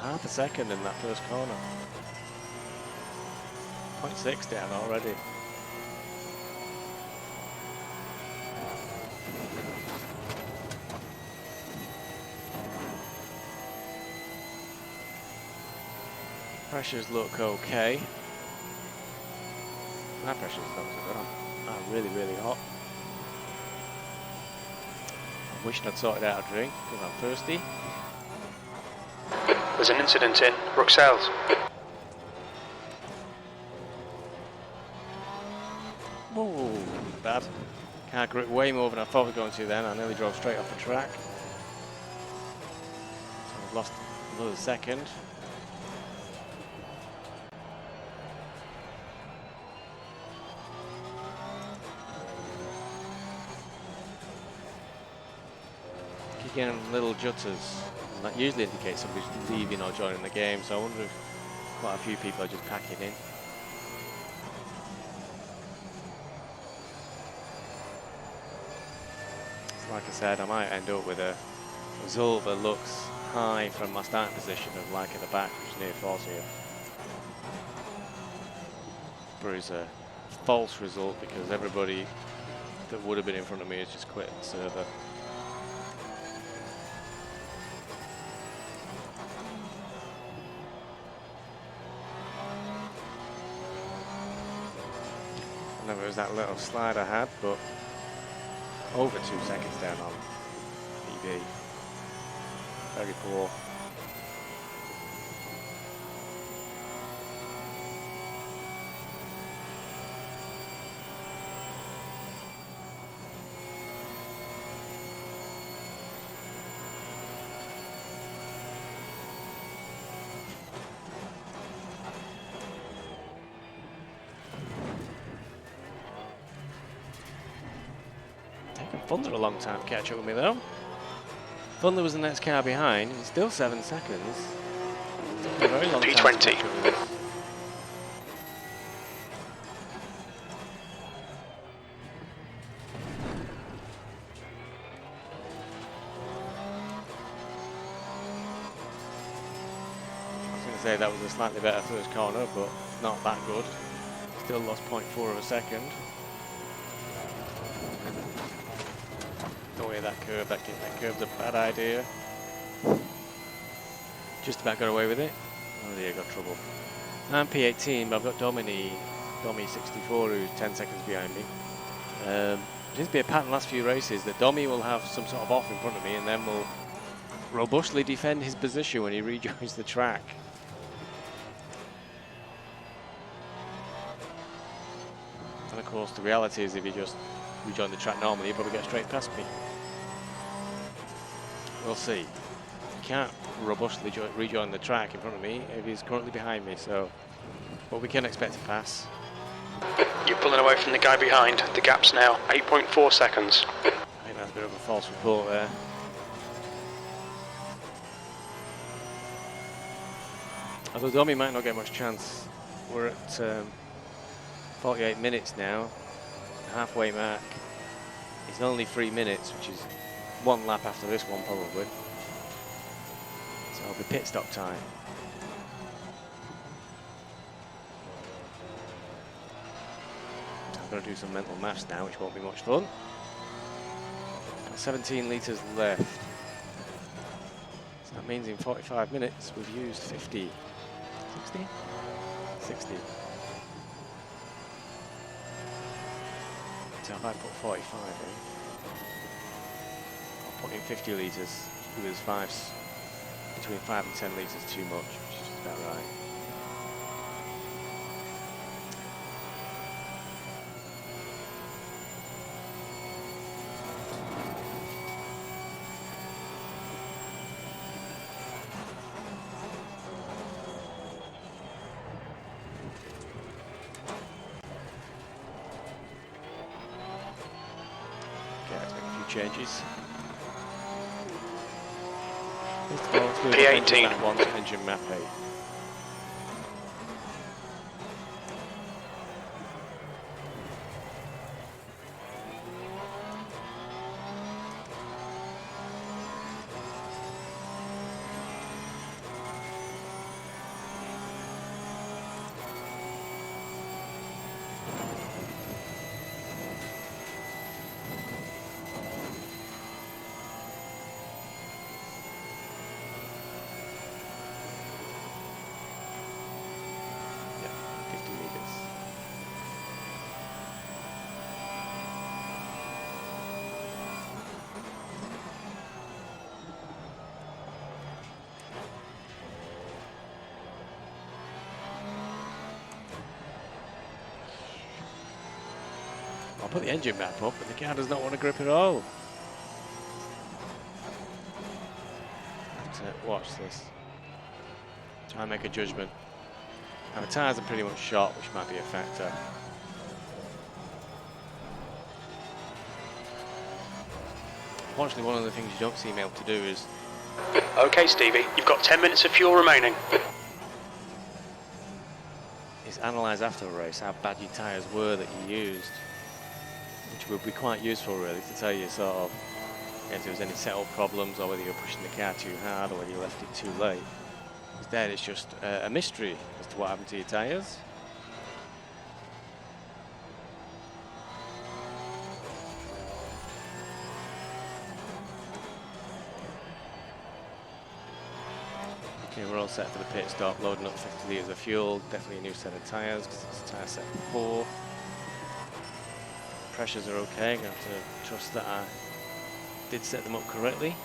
half a second in that first corner. 0.6 down already. Pressures look okay. My pressure's not so good. I'm really, really hot. I wish I'd sorted out a drink because I'm thirsty. There's an incident in Bruxelles. Whoa, bad. Car grip way more than I thought we were going to then. I nearly drove straight off the track. So I've lost another second. Again, little jutters, and that usually indicates somebody's leaving or joining the game, so I wonder if quite a few people are just packing in. So like I said, I might end up with a result that looks high from my starting position of like at the back, which is near 40. But it's a false result because everybody that would have been in front of me has just quit the server. It was that little slide I had, but over 2 seconds down on PB. Very poor. Thunder a long time to catch up with me though. Thunder was the next car behind. It's still 7 seconds. It's a very long time to catch up with us. I was going to say that was a slightly better first corner, but not that good. Still lost 0.4 of a second. Away that curve, that curve's a bad idea. Just about got away with it. Oh dear, got trouble. I'm P18, but I've got Domi 64, who's 10 seconds behind me. There seems to be a pattern the last few races that Domi will have some sort of off in front of me and then will robustly defend his position when he rejoins the track. And of course the reality is if he just rejoin the track normally, he'll probably get straight past me. We'll see. He can't robustly rejoin the track in front of me if he's currently behind me, so but we can expect to pass. You're pulling away from the guy behind. The gap's now 8.4 seconds. I think that's a bit of a false report there. Although Domi might not get much chance. We're at 48 minutes now, halfway mark. It's only 3 minutes, which is 1 lap after this one probably. So it'll be pit stop time. So I'm going to do some mental maths now, which won't be much fun. Got 17 litres left. So that means in 45 minutes we've used 50. 60? 60. So if I put 45 in, I'll put in 50 litres with 5 between 5 and 10 litres too much, which is just about right. Okay, let's make a few changes. P18. Engine map 8. Yeah, 50 meters. I'll put the engine map up, but the car does not want to grip at all. Watch this. Try and make a judgment. Now the tyres are pretty much shot, which might be a factor. Unfortunately, one of the things you don't see me able to do is... Okay, Stevie, you've got 10 minutes of fuel remaining. is analyse after a race how bad your tyres were that you used, which would be quite useful really to tell you sort of if there was any setup problems or whether you're pushing the car too hard or whether you left it too late. Instead it's just a mystery as to what happened to your tyres. Okay, we're all set for the pit stop, loading up 50 litres of fuel, definitely a new set of tyres because it's a tyre set for 4. Pressures are okay, I'm going to have to trust that I did set them up correctly.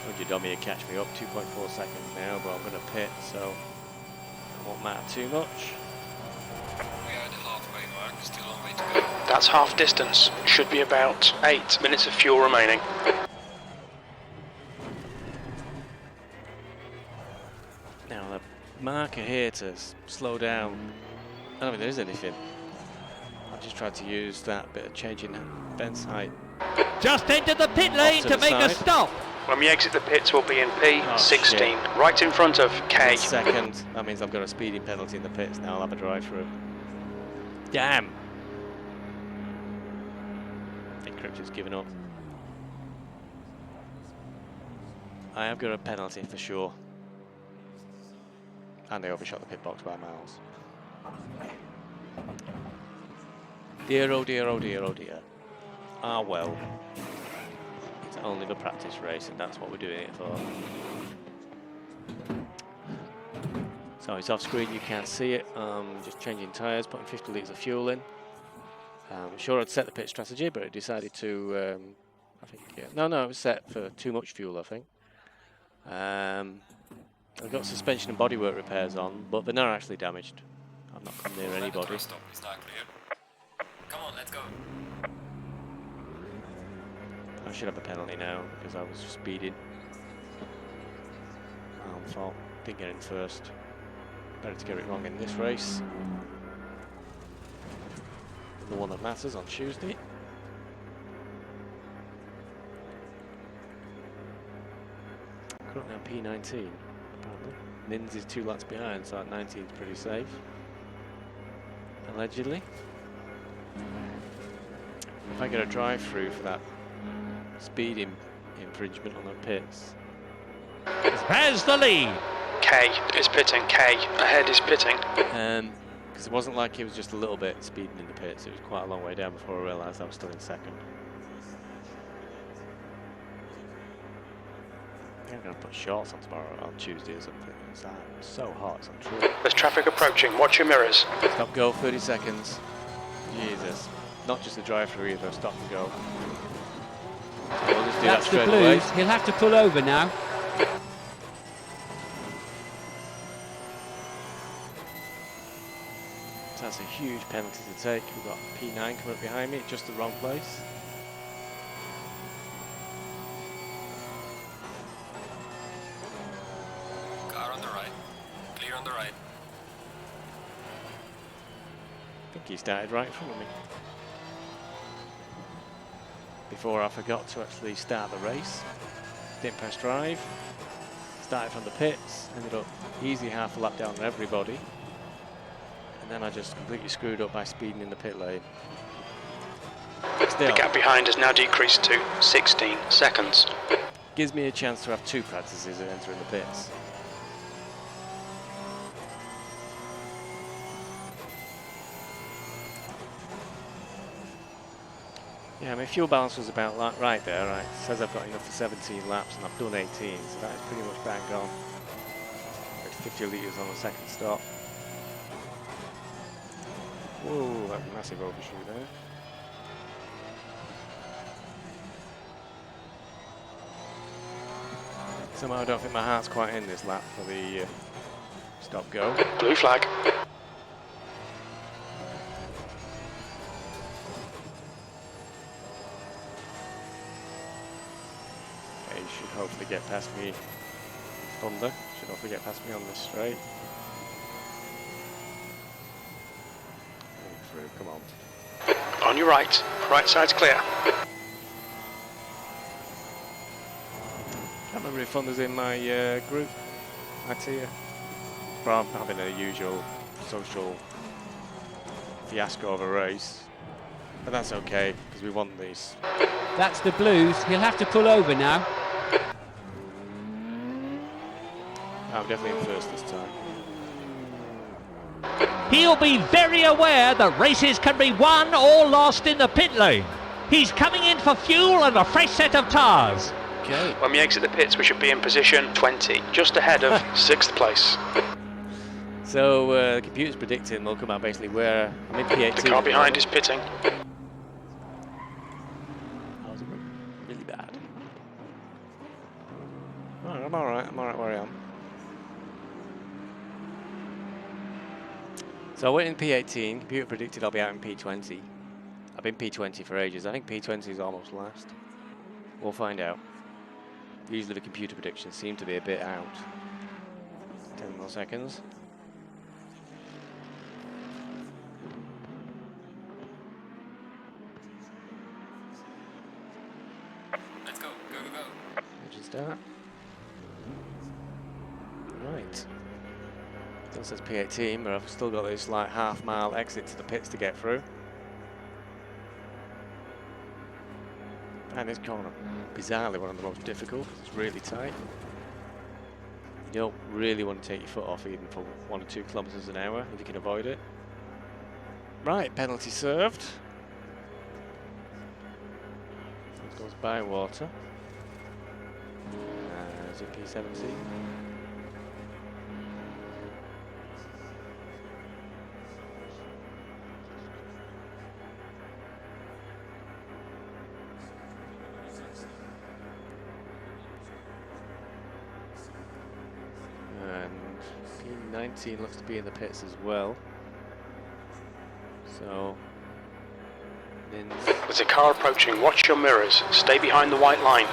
Told you dummy would catch me up, 2.4 seconds now, but I'm going to pit, so it won't matter too much. We are at the halfway mark, still a long way to go. That's half distance. Should be about 8 minutes of fuel remaining. Now the marker here to slow down, I don't think there is anything. I've just tried to use that bit of changing fence height. Just entered the pit lane to make a stop. When we exit the pits, we'll be in P16, Oh, right in front of K. Second, that means I've got a speeding penalty in the pits now. I'll have a drive through. Damn! I think Cripps has given up. I have got a penalty for sure. And they overshot the pit box by miles. Dear, oh dear, oh dear, oh dear. Ah well. It's only the practice race and that's what we're doing it for. So it's off screen, you can't see it. Just changing tyres, putting 50 litres of fuel in. Sure I'd set the pit strategy, but it decided to, I think, yeah. No, it was set for too much fuel, I think. I've got suspension and bodywork repairs on, but they're not actually damaged. I've not come near anybody. Stop is not clear. Come on, let's go. I should have a penalty now because I was speeding. My own fault. Didn't get in first. Better to get it wrong in this race. The one that matters on Tuesday. Currently on P19. Apparently. Nins is 2 laps behind, so at 19 is pretty safe. Allegedly. If I get a drive through for that speeding infringement on the pits. Has the lead. K is pitting, K ahead is pitting. Because it wasn't like it was just a little bit speeding in the pits, it was quite a long way down before I realised I was still in second. I think I'm going to put shorts on tomorrow, on Tuesday or something. It's so hot, it's untrue. There's traffic approaching, watch your mirrors. Stop go, 30 seconds. Jesus. Not just the drive through either, stop and go. So we'll just do that That's the straight away. Blues. He'll have to pull over now. So that's a huge penalty to take. We've got P9 coming up behind me, just the wrong place. Car on the right. Clear on the right. I think he started right in front of me. Before I forgot to actually start the race. Didn't press drive. Started from the pits, ended up easy half a lap down on everybody. And then I just completely screwed up by speeding in the pit lane. Still, The gap behind has now decreased to 16 seconds. gives me a chance to have 2 practices at entering the pits. Yeah, my fuel balance was about right there, right? It says I've got enough for 17 laps and I've done 18, so that is pretty much bang on. With 50 litres on the second stop. Whoa, that's a massive overshoot there. Somehow I don't think my heart's quite in this lap for the stop-go. Blue flag. Okay, you should hopefully get past me. Thunder should hopefully get past me on this straight. Through, come on. On your right. Right side's clear. Can't remember if Thunder's in my group. I tell you. But I'm having a usual social fiasco of a race. But that's okay, because we want these. That's the Blues. He'll have to pull over now. I'm definitely in first this time. He'll be very aware that races can be won or lost in the pit lane. He's coming in for fuel and a fresh set of tyres. Okay. When we exit the pits, we should be in position 20, just ahead of 6th place. So the computer's predicting we'll come out basically where I'm in P18. The car behind is pitting. That was really bad. Oh, I'm alright where I am. So I went in P18, computer predicted I'll be out in P20. I've been P20 for ages. I think P20 is almost last. We'll find out. Usually the computer predictions seem to be a bit out. 10 more seconds. Let's go. Go, go, go. Engine start. Right. Still says P18, but I've still got this like half-mile exit to the pits to get through. And this corner, bizarrely one of the most difficult. It's really tight. You don't really want to take your foot off even for 1 or 2 kilometers an hour if you can avoid it. Right, penalty served. That goes by water. Is it P17? And P19 looks to be in the pits as well. So, There's a car approaching. Watch your mirrors. Stay behind the white line.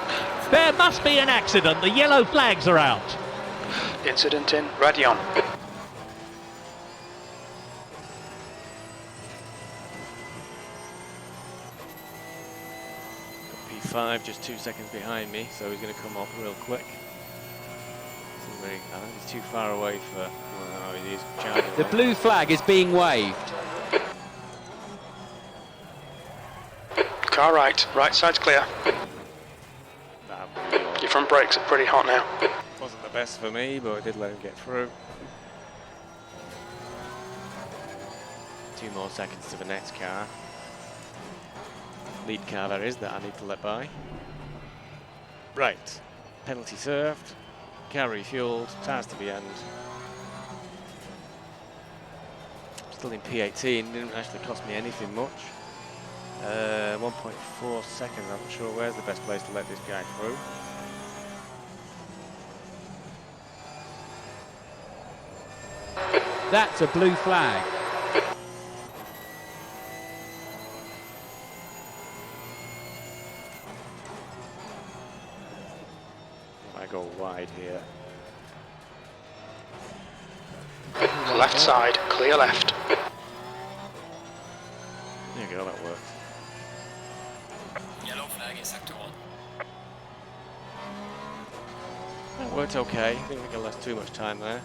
There must be an accident. The yellow flags are out. Incident in. Ready on. P5 just 2 seconds behind me, so he's going to come up real quick. I think he's too far away for. Well, he is charging. The blue flag is being waved. Car right. Right side's clear. Your front brakes are pretty hot now. Wasn't the best for me, but I did let him get through. 2 more seconds to the next car. Lead car there is that I need to let by. Right, penalty served. Car refueled, tyres to the end. Still in P18, didn't actually cost me anything much. 1.4 seconds. I'm not sure where's the best place to let this guy through. That's a blue flag. I go wide here. Left side, clear left. There you go, that worked. Yellow flag in sector 1. That worked okay. I think we can last too much time there.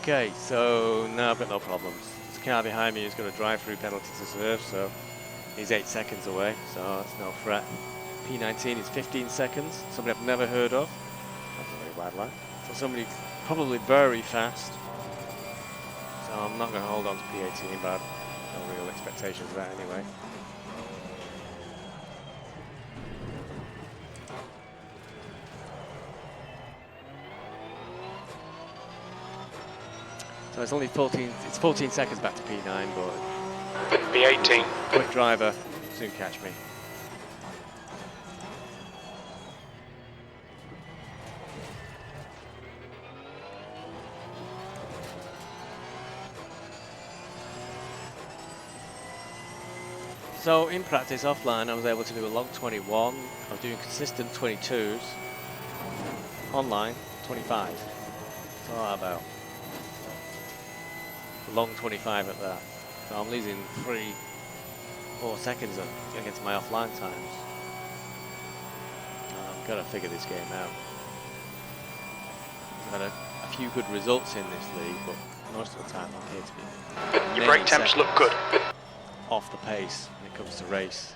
Okay, so now I've got no problems. There's a car behind me who's going to drive through penalty to serve, so he's 8 seconds away, so that's no threat. P19 is 15 seconds, somebody I've never heard of. That's a very bad line. So somebody probably very fast. So I'm not going to hold on to P18, but no real expectations of that anyway. So it's only 14 seconds back to P9, but P18. quick driver, soon catch me. So in practice offline I was able to do a long 21, I was doing consistent 22s, online 25. So how about a long 25 at that. So I'm losing 3-4 seconds against my offline times. I've got to figure this game out. I've had a few good results in this league, but most of the time I appear to be Your brake temps look good. off the pace when it comes to race.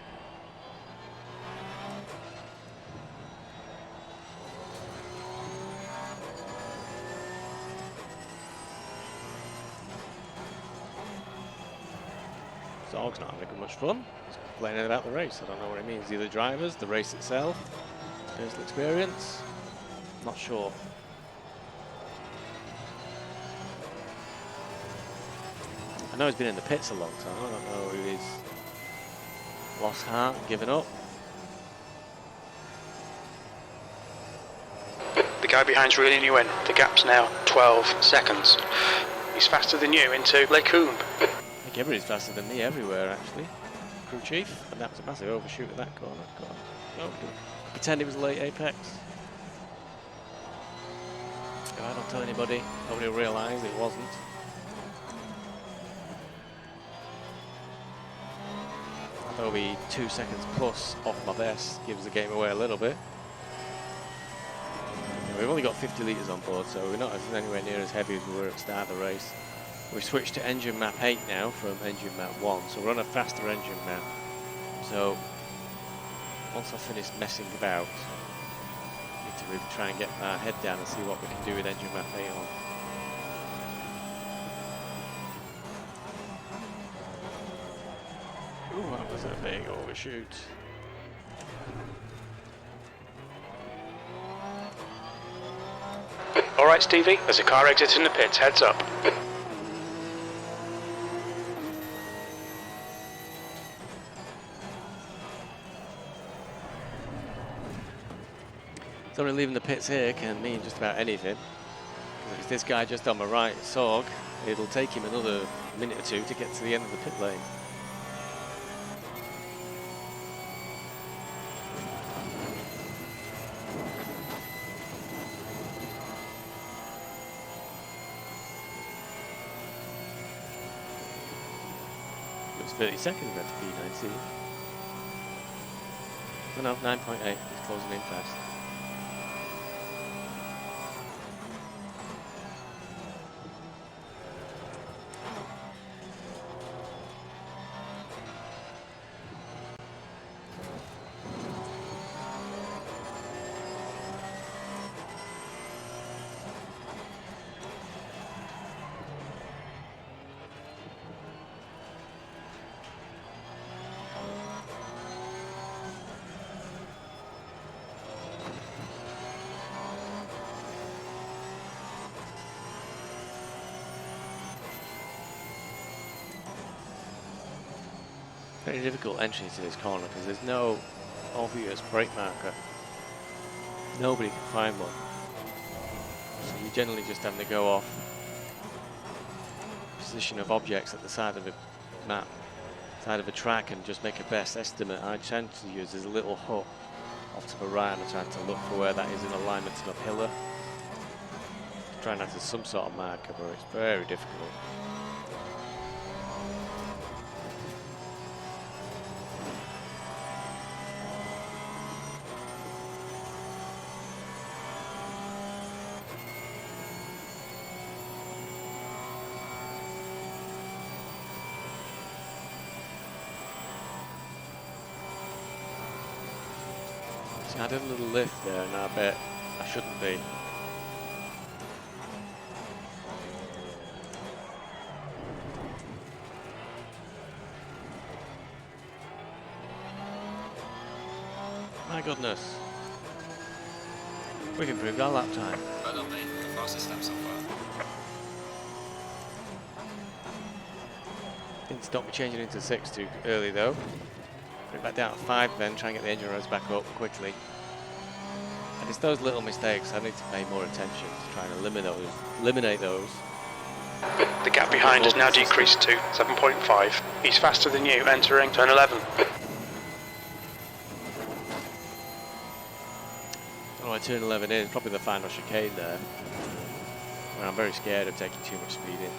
Zorg's not having much fun. He's complaining about the race. I don't know what it means. Either drivers, the race itself, personal experience. Not sure. I know he's been in the pits a long time. I don't know who he's lost heart, given up. The guy behind's reeling you in. The gap's now 12 seconds. He's faster than you into Lecombe. I think everybody's faster than me everywhere, actually. Crew chief, and that was a massive overshoot at that corner. No, pretend it was a late apex. If I don't tell anybody, nobody will realise it wasn't. That'll be 2 seconds plus off my best, gives the game away a little bit. We've only got 50 litres on board, so we're not anywhere near as heavy as we were at the start of the race. We've switched to engine map 8 now from engine map 1, so we're on a faster engine map. So once I finish messing about, I need to really try and get our head down and see what we can do with engine map 8 on. Ooh, that was a big overshoot. All right, Stevie, there's a car exiting the pits. Heads up. Somebody leaving the pits here can mean just about anything. If it's this guy just on my right, Sorg, it'll take him another minute or two to get to the end of the pit lane. It was 30 seconds then to P19. Oh no, 9.8, he's closing in fast. Very difficult entry into this corner because there's no obvious brake marker. Nobody can find one. So you're generally just having to go off position of objects at the side of a map, side of a track, and just make a best estimate. I tend to use this little hut off to the right, and I'm trying to look for where that is in alignment to the pillar. Trying out to some sort of marker, but it's very difficult. I did a little lift there, and I bet I shouldn't be. My goodness. We've improved our lap time. Well done, mate. The fastest lap so far. Didn't stop me changing into 6 too early though. Bring it back down to 5 then, try and get the engine rows back up quickly. And it's those little mistakes I need to pay more attention to try and eliminate those. The gap behind has now decreased to 7.5. He's faster than you entering turn 11. Oh, I turn 11 in, probably the final chicane there. Where I'm very scared of taking too much speed in.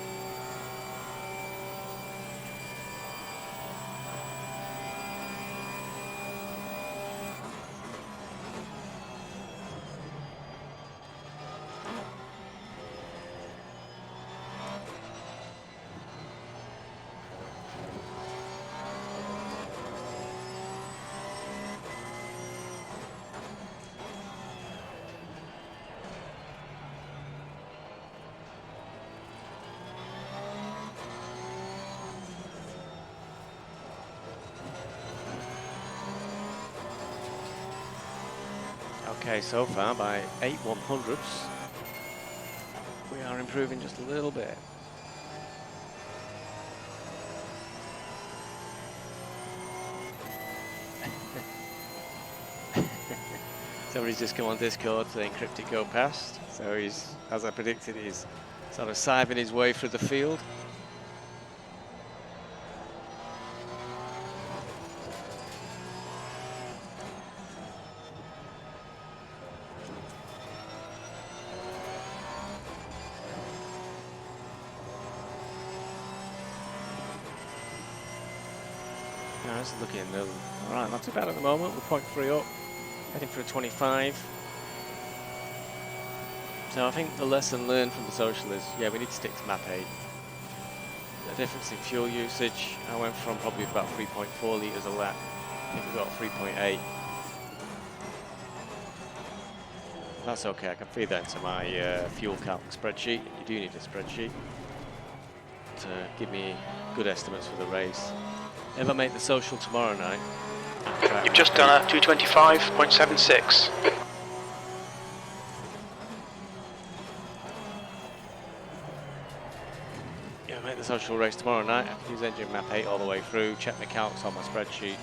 Okay, so far by 8 100ths, we are improving just a little bit. Somebody's just come on Discord saying Cryptic go past, so he's, as I predicted, he's sort of siving his way through the field. This is looking all right, not too bad at the moment. We're 0.3 up, heading for a 25. So I think the lesson learned from the social is, yeah, we need to stick to map 8. The difference in fuel usage, I went from probably about 3.4 litres a lap. I think we got 3.8. That's okay, I can feed that into my fuel calc spreadsheet. You do need a spreadsheet to give me good estimates for the race. If I make the social tomorrow night, You've just done a 225.76. Yeah, make the social race tomorrow night. I can use engine map 8 all the way through, check my calcs on my spreadsheet,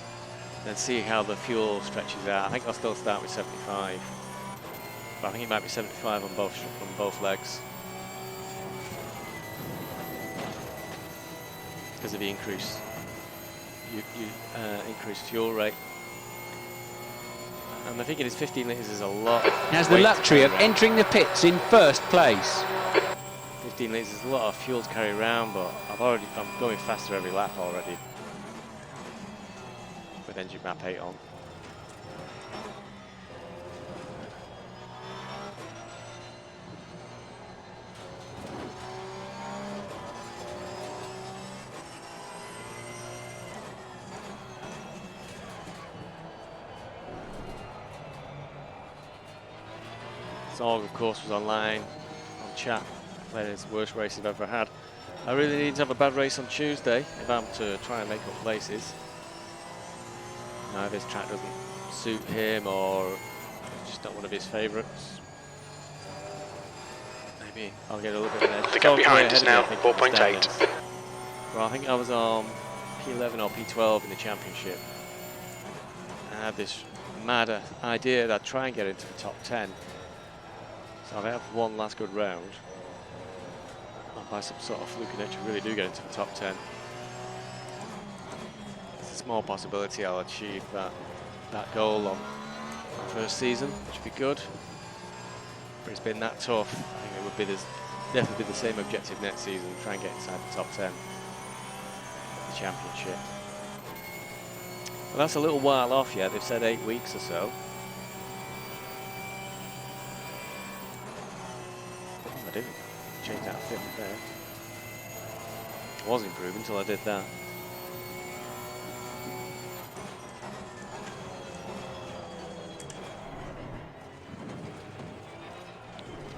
then see how the fuel stretches out. I think I'll still start with 75, but I think it might be 75 on both legs because of the increase. Increased fuel rate. And I think it is 15 litres is a lot. He has the luxury of entering the pits in first place. 15 litres is a lot of fuel to carry around, but I'm going faster every lap already with engine map 8 on. Zorg, of course, was online on chat, playing his worst race he's ever had. I really need to have a bad race on Tuesday if I'm to try and make up places. Now, if this track doesn't suit him or it's just not one of his favourites, maybe I'll get a little bit of an edge. The gap behind is now 4.8. Well, I think I was on P11 or P12 in the championship. I had this mad idea that I'd try and get into the top 10. So if I have one last good round, and by some sort of fluke I really do get into the top 10. There's a small possibility I'll achieve that goal on my first season, which would be good. But it's been that tough. I think it would be definitely be the same objective next season, try and get inside the top 10 of the championship. Well, that's a little while off yet. They've said 8 weeks or so. Oh, I didn't change that fit there. I was improving until I did that.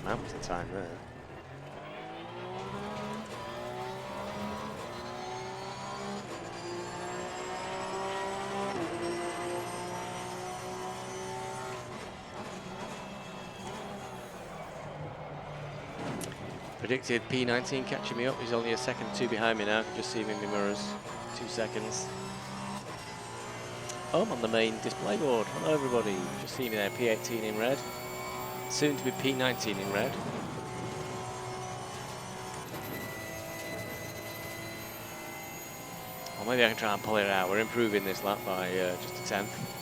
That was the time there. Predicted P19 catching me up. He's only a second or two behind me now. I can just see him in my mirrors. 2 seconds. Oh, I'm on the main display board. Hello everybody. Just see me there, P18 in red. Soon to be P19 in red. Or maybe I can try and pull it out. We're improving this lap by just a tenth.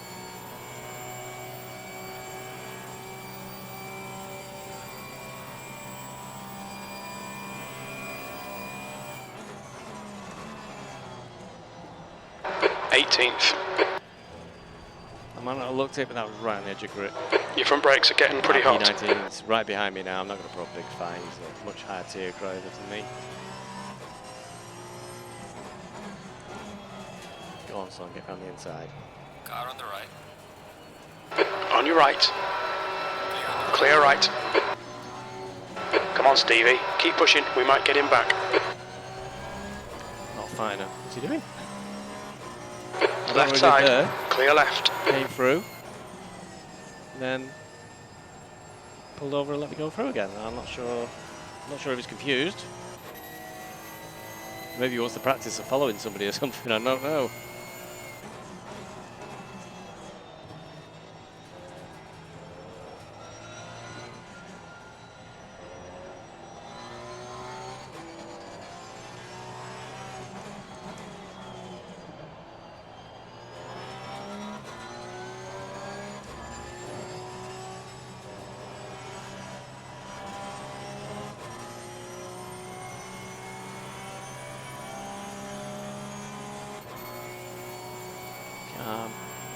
I might not have looked at it, but that was right on the edge of grip. Your front brakes are getting pretty hot. P19 is right behind me now. I'm not going to put a big fight. He's a much higher tier driver than me. Go on, son, get round the inside. Car on the right. On your right. Clear right. Come on, Stevie. Keep pushing. We might get him back. Not fine enough. What's he doing? Left side. There. Clear left. Came through. And then pulled over and let me go through again. I'm not sure if he's confused. Maybe he wants to practice of following somebody or something. I don't know.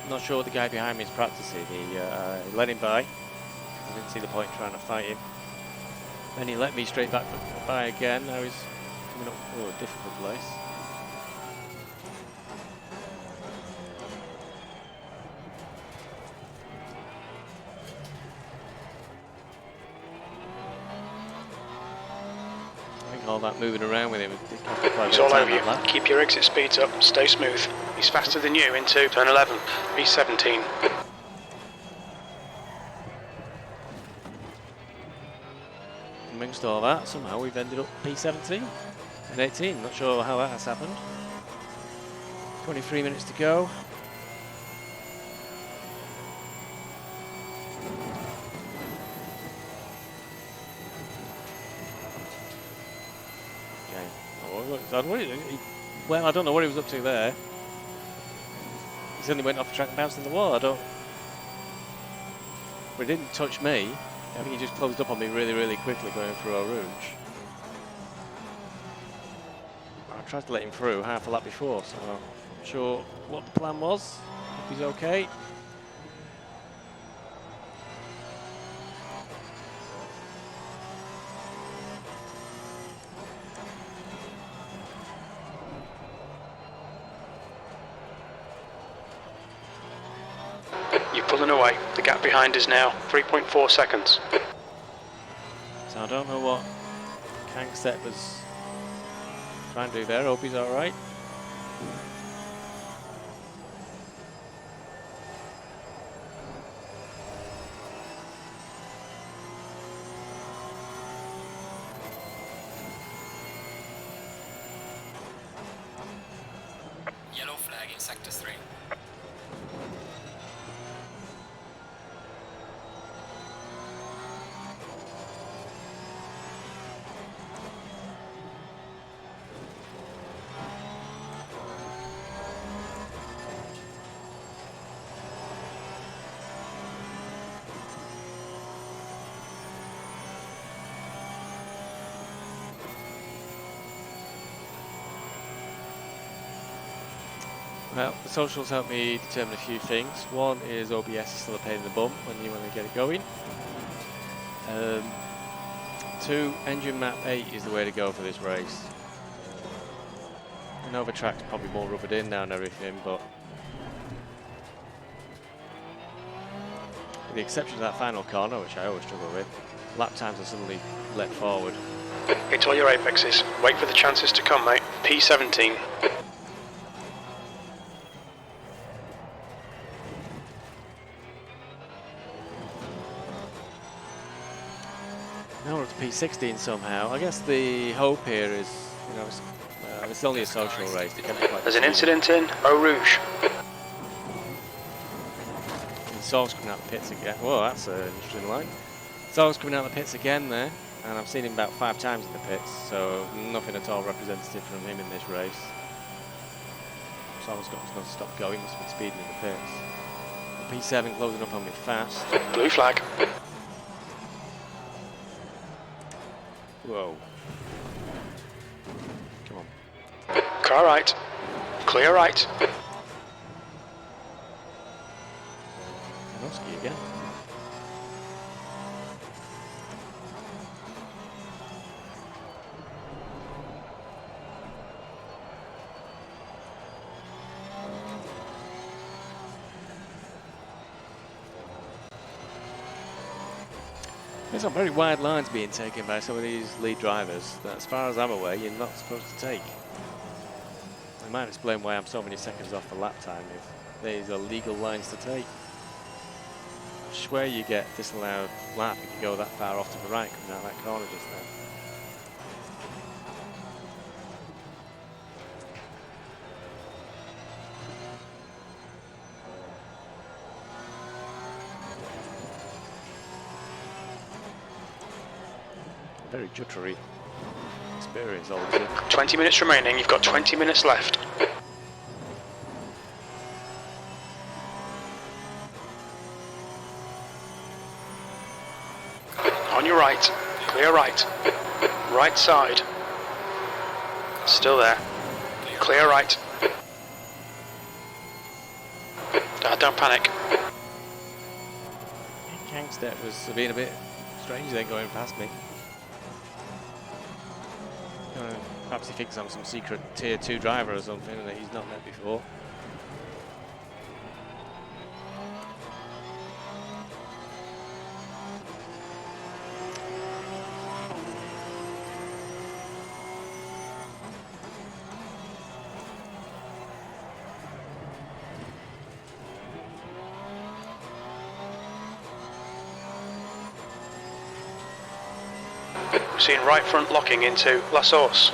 Not sure what the guy behind me is practicing. He let him by. I didn't see the point trying to fight him. Then he let me straight back by again. Now he's coming up a difficult place. I think all that moving around with him. He's all over you. Keep your exit speeds up. Stay smooth. He's faster than you into turn 11. P17. Amongst all that, somehow we've ended up P17 and 18. Not sure how that has happened. 23 minutes to go. Well, I don't know what he was up to there. He suddenly went off the track and bounced in the wall. But he didn't touch me. I think he just closed up on me really, really quickly going through our rouge. I tried to let him through half a lap before, so I'm not sure what the plan was. If he's okay. You're pulling away. The gap behind is now 3.4 seconds. So I don't know what Kangstedt was trying to do there. Hope he's all right. sector 3. Well, the socials help me determine a few things. One is OBS is still a pain in the bum when you want to get it going. Two, engine map 8 is the way to go for this race. I know the track's probably more rubbered in now and everything, but with the exception of that final corner, which I always struggle with, lap times are suddenly let forward. Hit all your apexes. Wait for the chances to come, mate. P17. Now we're up to P16 somehow. I guess the hope here is, you know, it's only a social race. It can't be quite There's an incident in Eau Rouge. And Saul's coming out the pits again. Whoa, that's an interesting line. Saul's coming out the pits again there, and I've seen him about 5 times in the pits, so nothing at all representative from him in this race. Saul's got to stop going, must have been speeding in the pits. P7 closing up on me fast. Blue flag. Whoa. Come on. Car right. Clear right. Zanowski again. There's some very wide lines being taken by some of these lead drivers that, as far as I'm aware, you're not supposed to take. It might explain why I'm so many seconds off the lap time if these are legal lines to take. I swear you get disallowed lap if you go that far off to the right coming out that corner just then. Very juddery experience, all is it? 20 minutes remaining. You've got 20 minutes left. On your right. Clear right. Right side. Still there. Clear right. Don't panic. Kangstedt was being a bit strange then going past me. Perhaps he thinks I'm some secret tier 2 driver or something that he's not met before. Seeing right front locking into La Source.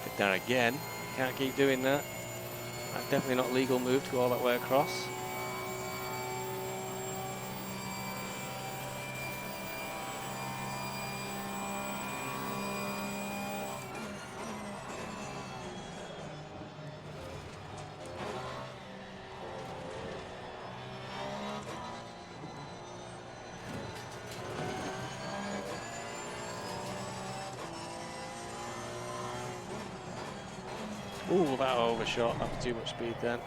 Get down again. Can't keep doing that. That's definitely not legal move to go all that way across. Ooh, that overshot. That was too much speed then.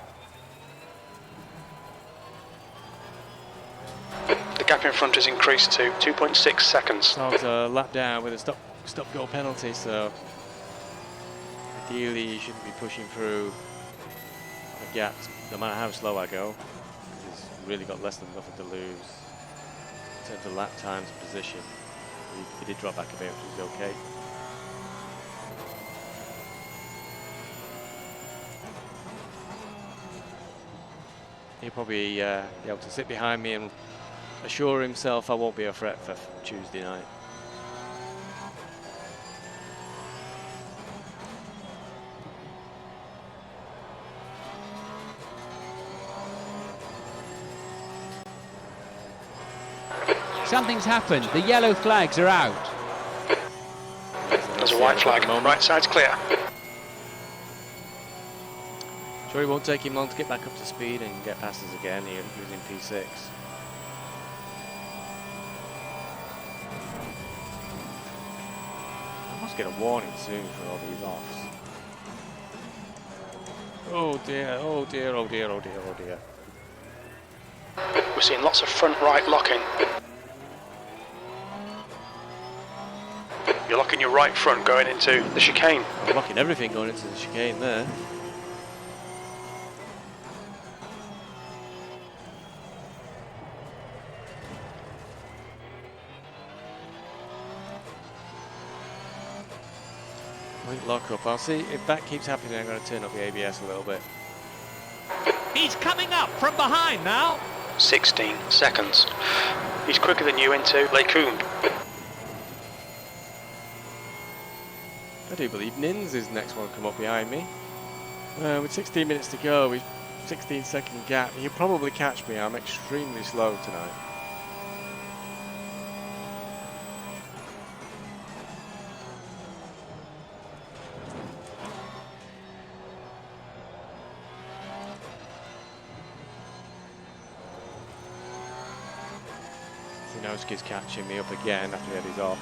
The gap in front has increased to 2.6 seconds. So it's a lap down with a stop-go penalty, so ideally you shouldn't be pushing through a gap no matter how slow I go. He's really got less than nothing to lose in terms of lap times and position. He did drop back a bit, which is okay. He'll probably be able to sit behind me and assure himself I won't be a threat for Tuesday night. Something's happened. The yellow flags are out. There's a white flag. Right side's clear. Sure, it won't take him long to get back up to speed and get past us again. He was in P6. I must get a warning soon for all these offs. Oh dear, oh dear, oh dear, oh dear, oh dear. We're seeing lots of front right locking. You're locking your right front going into the chicane. I'm locking everything going into the chicane there. Lock up. I'll see if that keeps happening. I'm going to turn up the ABS a little bit. He's coming up from behind now. 16 seconds. He's quicker than you into Lecombe. I do believe Nins is the next one to come up behind me. With 16 minutes to go, with 16-second gap, he'll probably catch me. I'm extremely slow tonight. Zinowski's catching me up again after he had his off.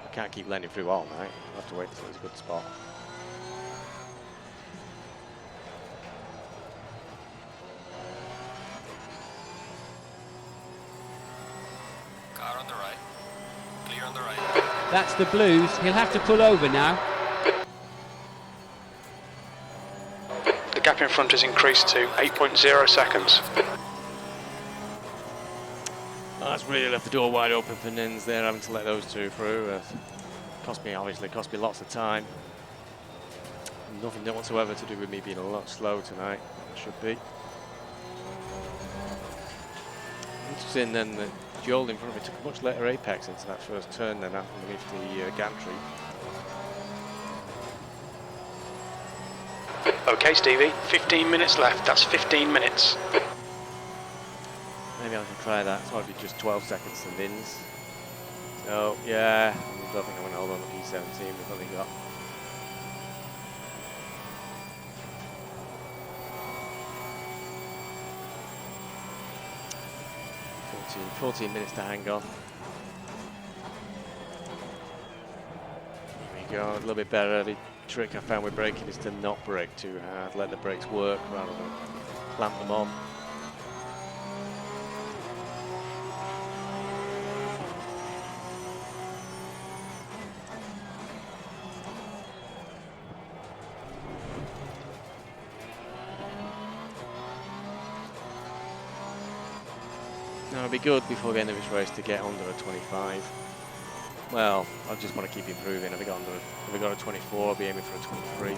I can't keep letting him through all night. I'll have to wait until it's a good spot. Car on the right. Clear on the right. That's the Blues. He'll have to pull over now. The gap in front has increased to 8.0 seconds. Oh, that's really left the door wide open for Nins there, having to let those two through. Cost me lots of time. Nothing whatsoever to do with me being a lot slow tonight. It should be. Interesting then that Joel in front of me took a much later apex into that first turn then underneath the gantry. Okay, Stevie, 15 minutes left. That's 15 minutes. Maybe I can try that. It's probably just 12 seconds to Nins. So, yeah, I don't think I'm going to hold on to P17. We've only got 14 minutes to hang on. Here we go, a little bit better. The trick I found with braking is to not brake too hard, let the brakes work rather than clamp them on. Now it'd be good before the end of this race to get under a 25. Well, I just want to keep improving. If I got a 24, I'll be aiming for a 23.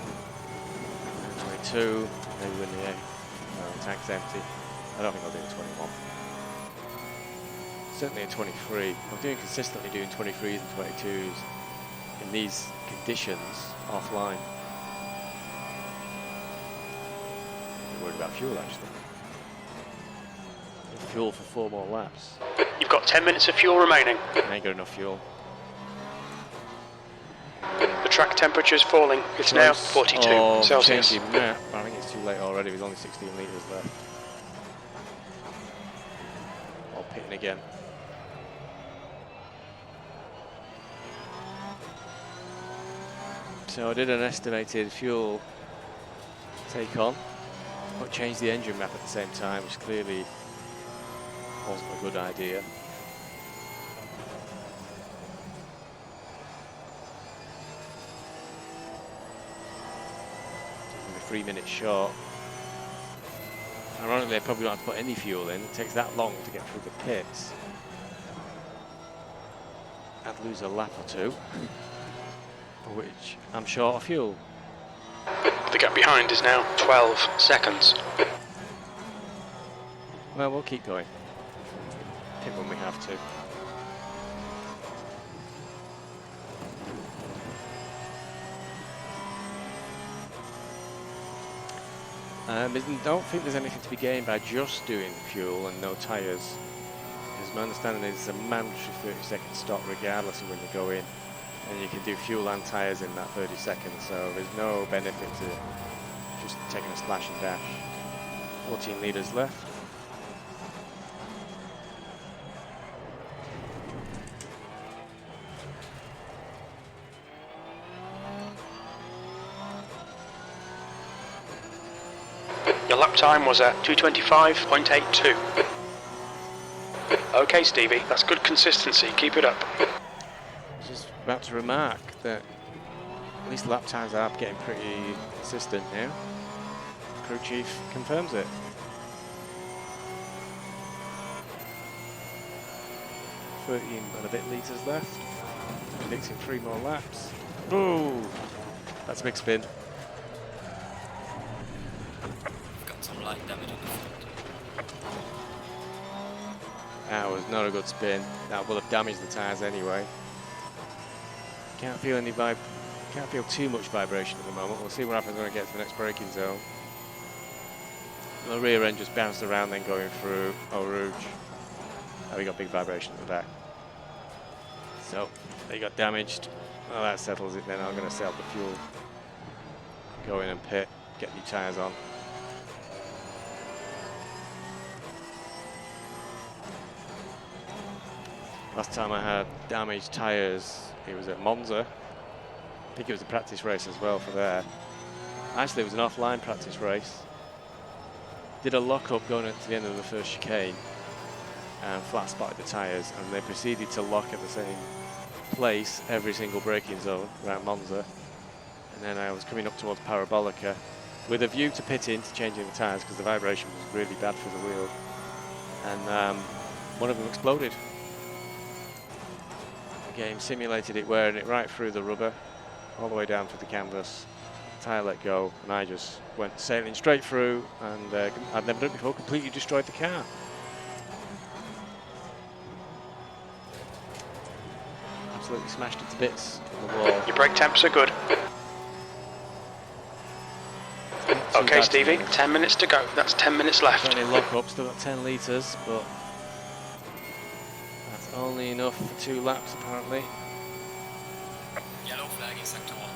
22, maybe win the A. No, tank's empty. I don't think I'll do a 21. Certainly a 23. I'm consistently doing 23s and 22s in these conditions offline. I'm worried about fuel actually. Fuel for 4 more laps. You've got 10 minutes of fuel remaining. I ain't got enough fuel. The track temperature is falling. It's now 42 Celsius. Changing map. I think it's too late already. There's only 16 litres left. Or pitting again. So I did an estimated fuel take on, but changed the engine map at the same time, which clearly wasn't a good idea. We're 3 minutes short. Ironically, I probably don't have to put any fuel in. It takes that long to get through the pits. I'd lose a lap or two, for which I'm short of fuel. The gap behind is now 12 seconds. Well, we'll keep going. Pit when we have to. I don't think there's anything to be gained by just doing fuel and no tyres. Because my understanding is it's a mandatory 30-second stop regardless of when you go in. And you can do fuel and tyres in that 30 seconds, so there's no benefit to just taking a slash and dash. 14 litres left. Your lap time was at 2:25.82. Okay, Stevie, that's good consistency. Keep it up. Just about to remark that at least lap times are getting pretty consistent now. Crew chief confirms it. $13 and a bit litres left. Predicting 3 more laps. Ooh, that's a big spin. Got some light damage on the front. That was not a good spin. That will have damaged the tyres anyway. Can't feel too much vibration at the moment. We'll see what happens when I get to the next braking zone. The rear end just bounced around then going through Eau Rouge. Oh, we got big vibration at the back. So they got damaged. Well, that settles it then. I'm going to set up the fuel. Go in and pit, get new tyres on. Last time I had damaged tyres, it was at Monza. I think it was a practice race as well for there. Actually, it was an offline practice race. Did a lock-up going to the end of the first chicane and flat spotted the tyres, and they proceeded to lock at the same place every single braking zone around Monza. And then I was coming up towards Parabolica with a view to pitting, to changing the tyres because the vibration was really bad for the wheel. And one of them exploded. The game simulated it wearing it right through the rubber, all the way down to the canvas. Tyre let go, and I just went sailing straight through, and I'd never done it before, completely destroyed the car. Absolutely smashed it to bits on the wall. Your brake temps are good. Okay, Stevie, 10 minutes to go. That's 10 minutes left. Only lock up, still got 10 litres, but that's only enough for 2 laps apparently. Yellow flag in sector 1.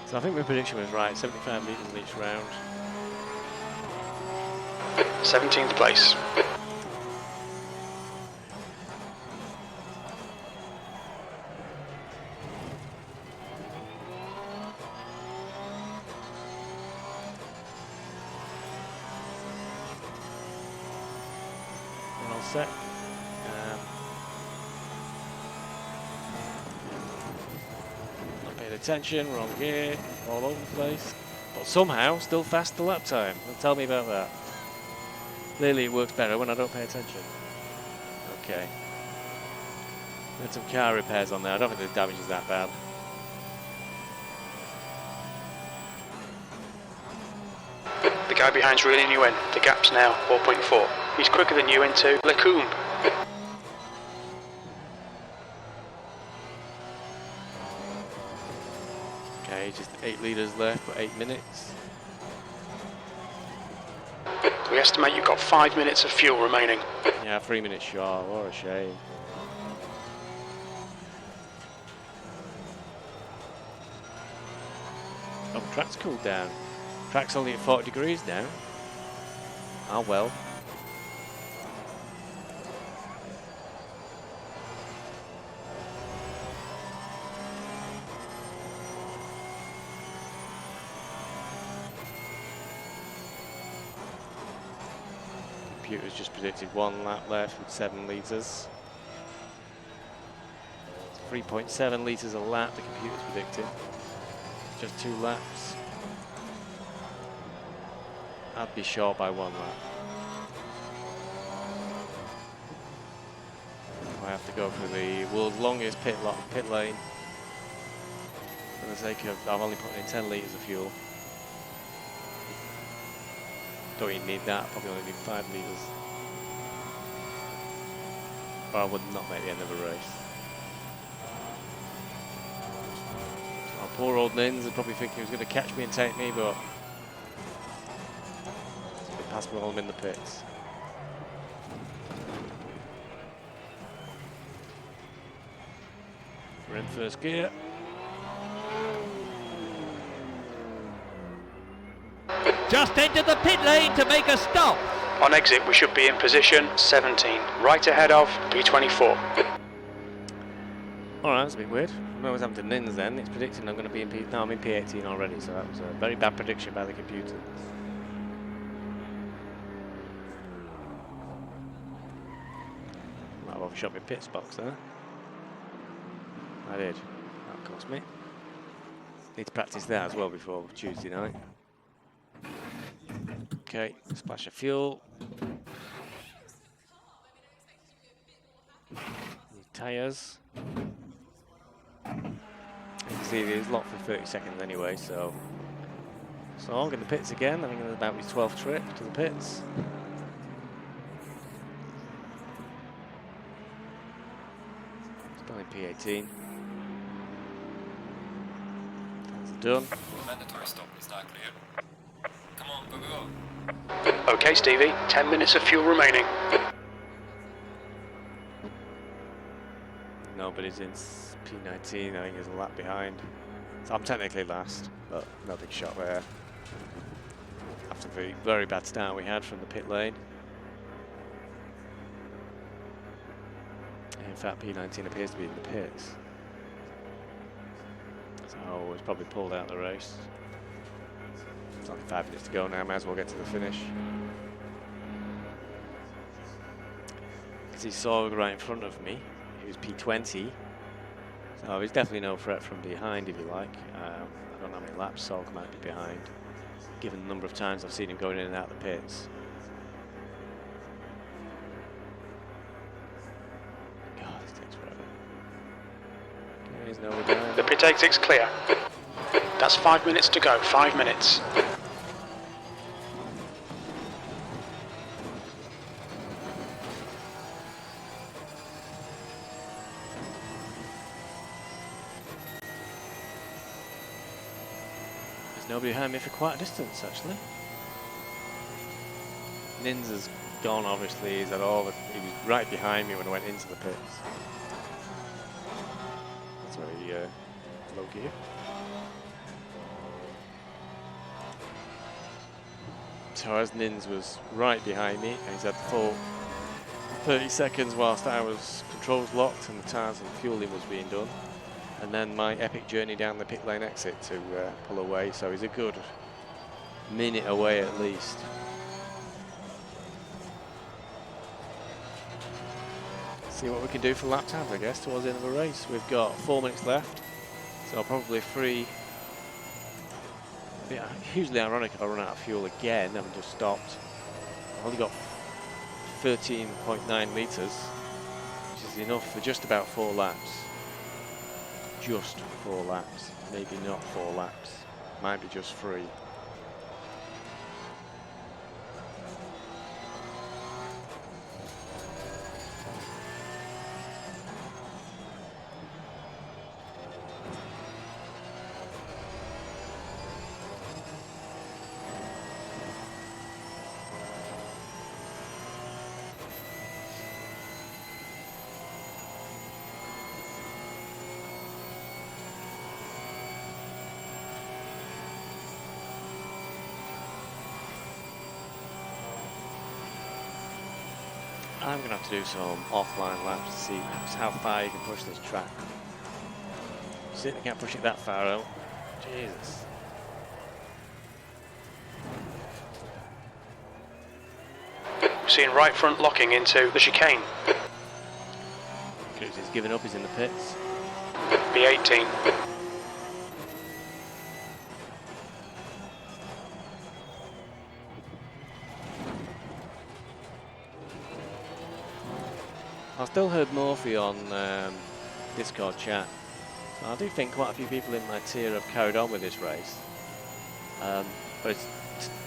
So I think my prediction was right, 75 litres in each round. 17th place. We're all set. Not paying attention, wrong gear, all over the place. But somehow, still faster lap time. Tell me about that. Clearly it works better when I don't pay attention. Okay. We had some car repairs on there. I don't think the damage is that bad. The guy behind's reeling you in. The gap's now 4.4. He's quicker than you into Lecombe. Okay, just 8 litres left for 8 minutes. We estimate you've got 5 minutes of fuel remaining. Yeah, 3 minutes short. What a shame. Oh, the track's cooled down. Track's only at 40 degrees now. Ah, well. Computer's just predicted 1 lap left with 7 litres. 3.7 litres a lap, the computer's predicting. Just 2 laps. I'd be short by 1 lap. I have to go for the world's longest pit lane. For the sake of, I've only put in 10 litres of fuel. Don't even need that, probably only need 5 litres. But I would not make the end of a race. Oh, poor old Nins would probably think he was going to catch me and take me, but he passed me while I'm in the pits. We're in first gear. Just entered the pit lane to make a stop. On exit, we should be in position 17, right ahead of P24. Alright, that's a bit weird. When I was having to Nins then, it's predicting I'm going to be in no, I'm in P18 already, so that was a very bad prediction by the computer. Might have overshot my pit box there. I did. That cost me. Need to practice that as well before Tuesday night. Okay, splash of fuel. New tyres. You can see there's locked for 30 seconds anyway, so I'm going to pits again. I think it's about my 12th trip to the pits. Still in P18. That's done. Mandatory stop is now clear. Come on, go, go, go. Okay, Stevie, 10 minutes of fuel remaining. Nobody's in P19, I think he's a lap behind. So I'm technically last, but no big shot there. After the very bad start we had from the pit lane. In fact, P19 appears to be in the pits. So he's probably pulled out the race. It's only 5 minutes to go now, might as well get to the finish. See Sorg right in front of me, he was P20, so he's definitely no threat from behind, if you like. I don't know how many laps Sorg might be behind, given the number of times I've seen him going in and out of the pits. God, this takes forever. Okay, there's no way down. The pit exit's clear. That's 5 minutes to go, 5 minutes. Nobody behind me for quite a distance, actually. Nins has gone, obviously. He's at all. He was right behind me when I went into the pits. That's very low gear. So as Nins was right behind me, and he's had the full 30 seconds whilst I was controls locked and the tyres and fueling was being done. And then my epic journey down the pit lane exit to pull away, so he's a good minute away at least. See what we can do for lap times, I guess, towards the end of the race. We've got 4 minutes left, so probably free. Yeah, hugely ironic if I run out of fuel again, having just stopped. I've only got 13.9 litres, which is enough for just about 4 laps. Just 4 laps, maybe not 4 laps, might be just 3. I'm going to have to do some offline laps to see how far you can push this track. Certainly can't push it that far out. Jesus. Seeing right front locking into the chicane. Cruz is giving up, he's in the pits. P18. I still heard Morphy on Discord chat. I do think quite a few people in my tier have carried on with this race. But it's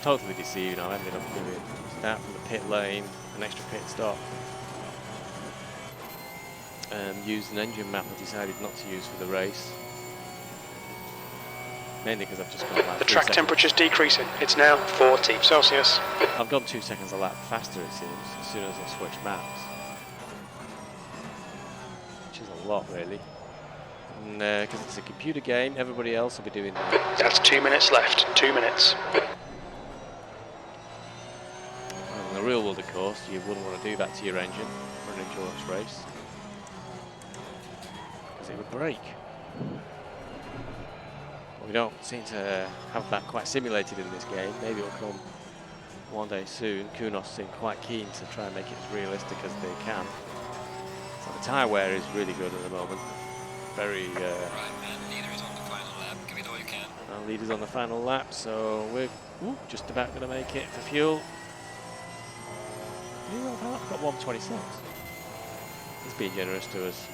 totally deceived. I've ended up doing start from the pit lane, an extra pit stop. Used an engine map I decided not to use for the race. Mainly because I've just gone like The track temperature's decreasing. It's now 40 Celsius. I've gone 2 seconds a lap faster, it seems, as soon as I switched maps. Which is a lot, really. And because it's a computer game, everybody else will be doing that. That's 2 minutes left. 2 minutes. Well, in the real world, of course, you wouldn't want to do that to your engine for an endurance race. Because it would break. Well, we don't seem to have that quite simulated in this game. Maybe it'll come one day soon. Kunos seem quite keen to try and make it as realistic as they can. So the tyre wear is really good at the moment. Very. Right, and leader is on the final lap. Give it all you can. Our leader's on the final lap, so we're just about going to make it for fuel. I've got 126. He's being generous to us.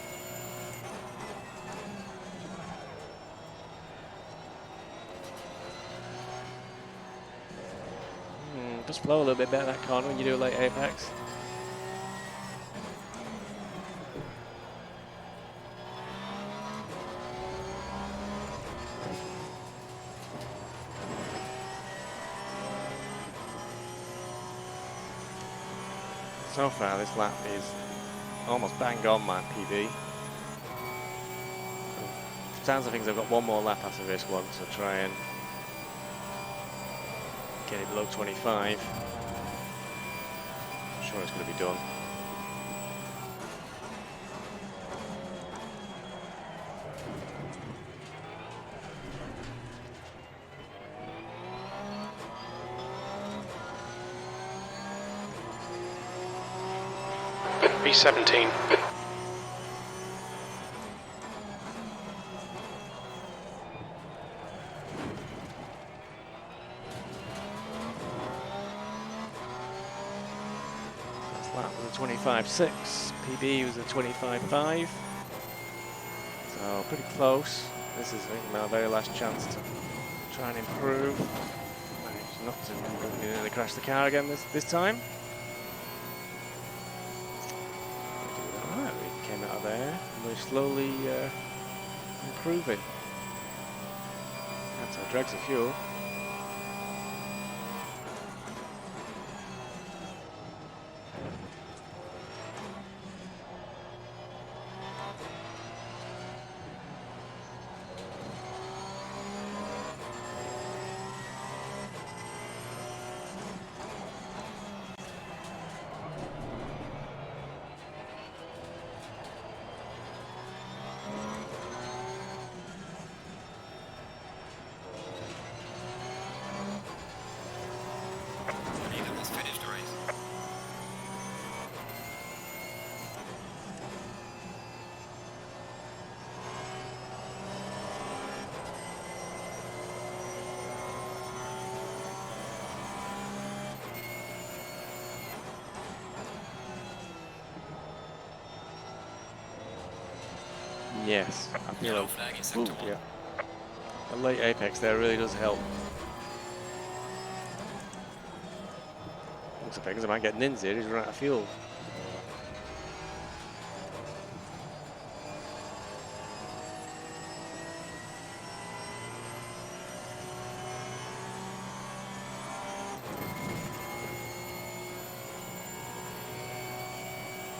Just flow a little bit better that corner when you do a late apex. So far this lap is almost bang on my PB. Sounds like things I've got one more lap after this one to try and get it below 25. I'm sure it's going to be done. P17. Lap was a 25.6, PB was a 25.5, so pretty close. This is, I think, my very last chance to try and improve. Managed not to nearly crash the car again this time. Alright, we came out of there, and we're slowly improving. That's our dregs of fuel. Leader has finished the race. Yes, I feel Yellow flag in sector 1. yeah. A late apex there really does help. Looks like because I might get Ninja, he's run out of fuel.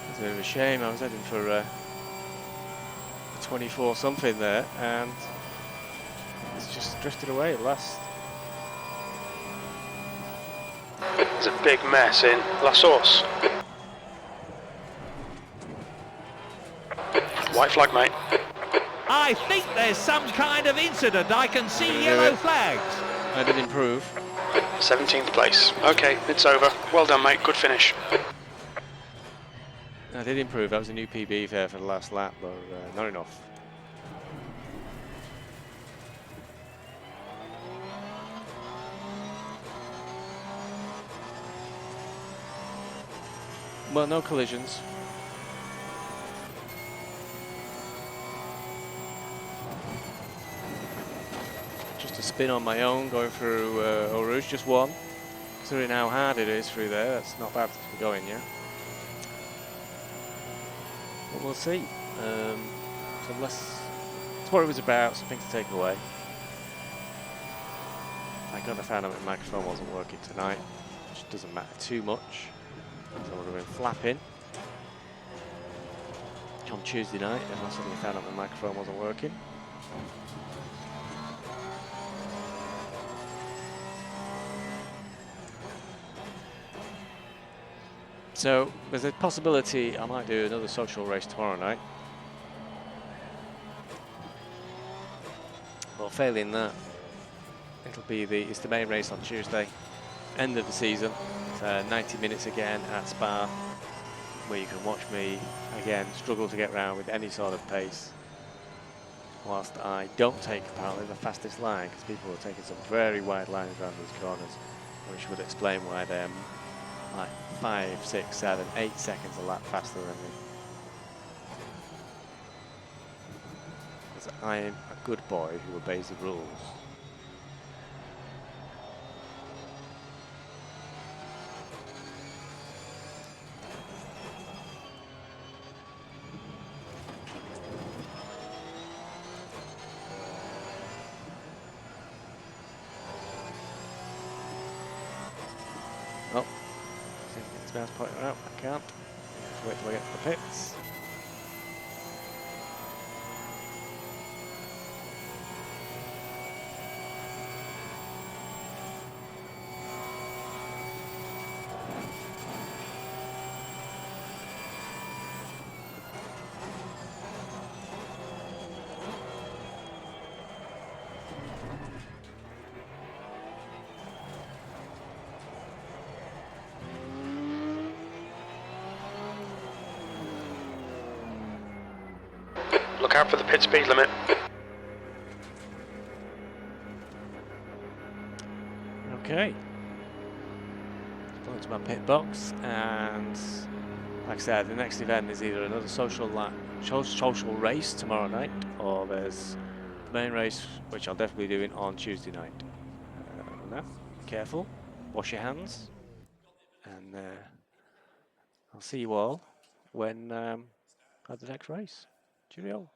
It's a bit of a shame, I was heading for 24 something there, and it's just drifted away at last. There's a big mess in La Source. White flag, mate. I think there's some kind of incident. I can see yellow flags. I did improve. 17th place. Okay, it's over. Well done, mate. Good finish. I did improve. That was a new PB there for the last lap, but not enough. well, no collisions. Just a spin on my own going through Eau Rouge, just one. Considering how hard it is through there, that's not bad to be going, yeah. But we'll see. So that's what it was about, something to take away. Thank God I found out my microphone wasn't working tonight, which doesn't matter too much. So I would have been flapping on Tuesday night and I suddenly found out my microphone wasn't working. So there's a possibility I might do another social race tomorrow night. But failing that, it's the main race on Tuesday, end of the season. It's 90 minutes again at Spa, where you can watch me again struggle to get round with any sort of pace, whilst I don't take apparently the fastest line, because people are taking some very wide lines around these corners, which would explain why they're like 5, 6, 7, 8 seconds a lap faster than me. Because I am a good boy who obeys the rules. Oh, see if it's mouse pointer out. I can't. Wait till I get to the pits. Look out for the pit speed limit. Okay. Going to my pit box, and like I said, the next event is either another social race tomorrow night, or there's the main race, which I'll definitely be doing on Tuesday night. Now, careful, wash your hands, and I'll see you all when at the next race. Cheerio.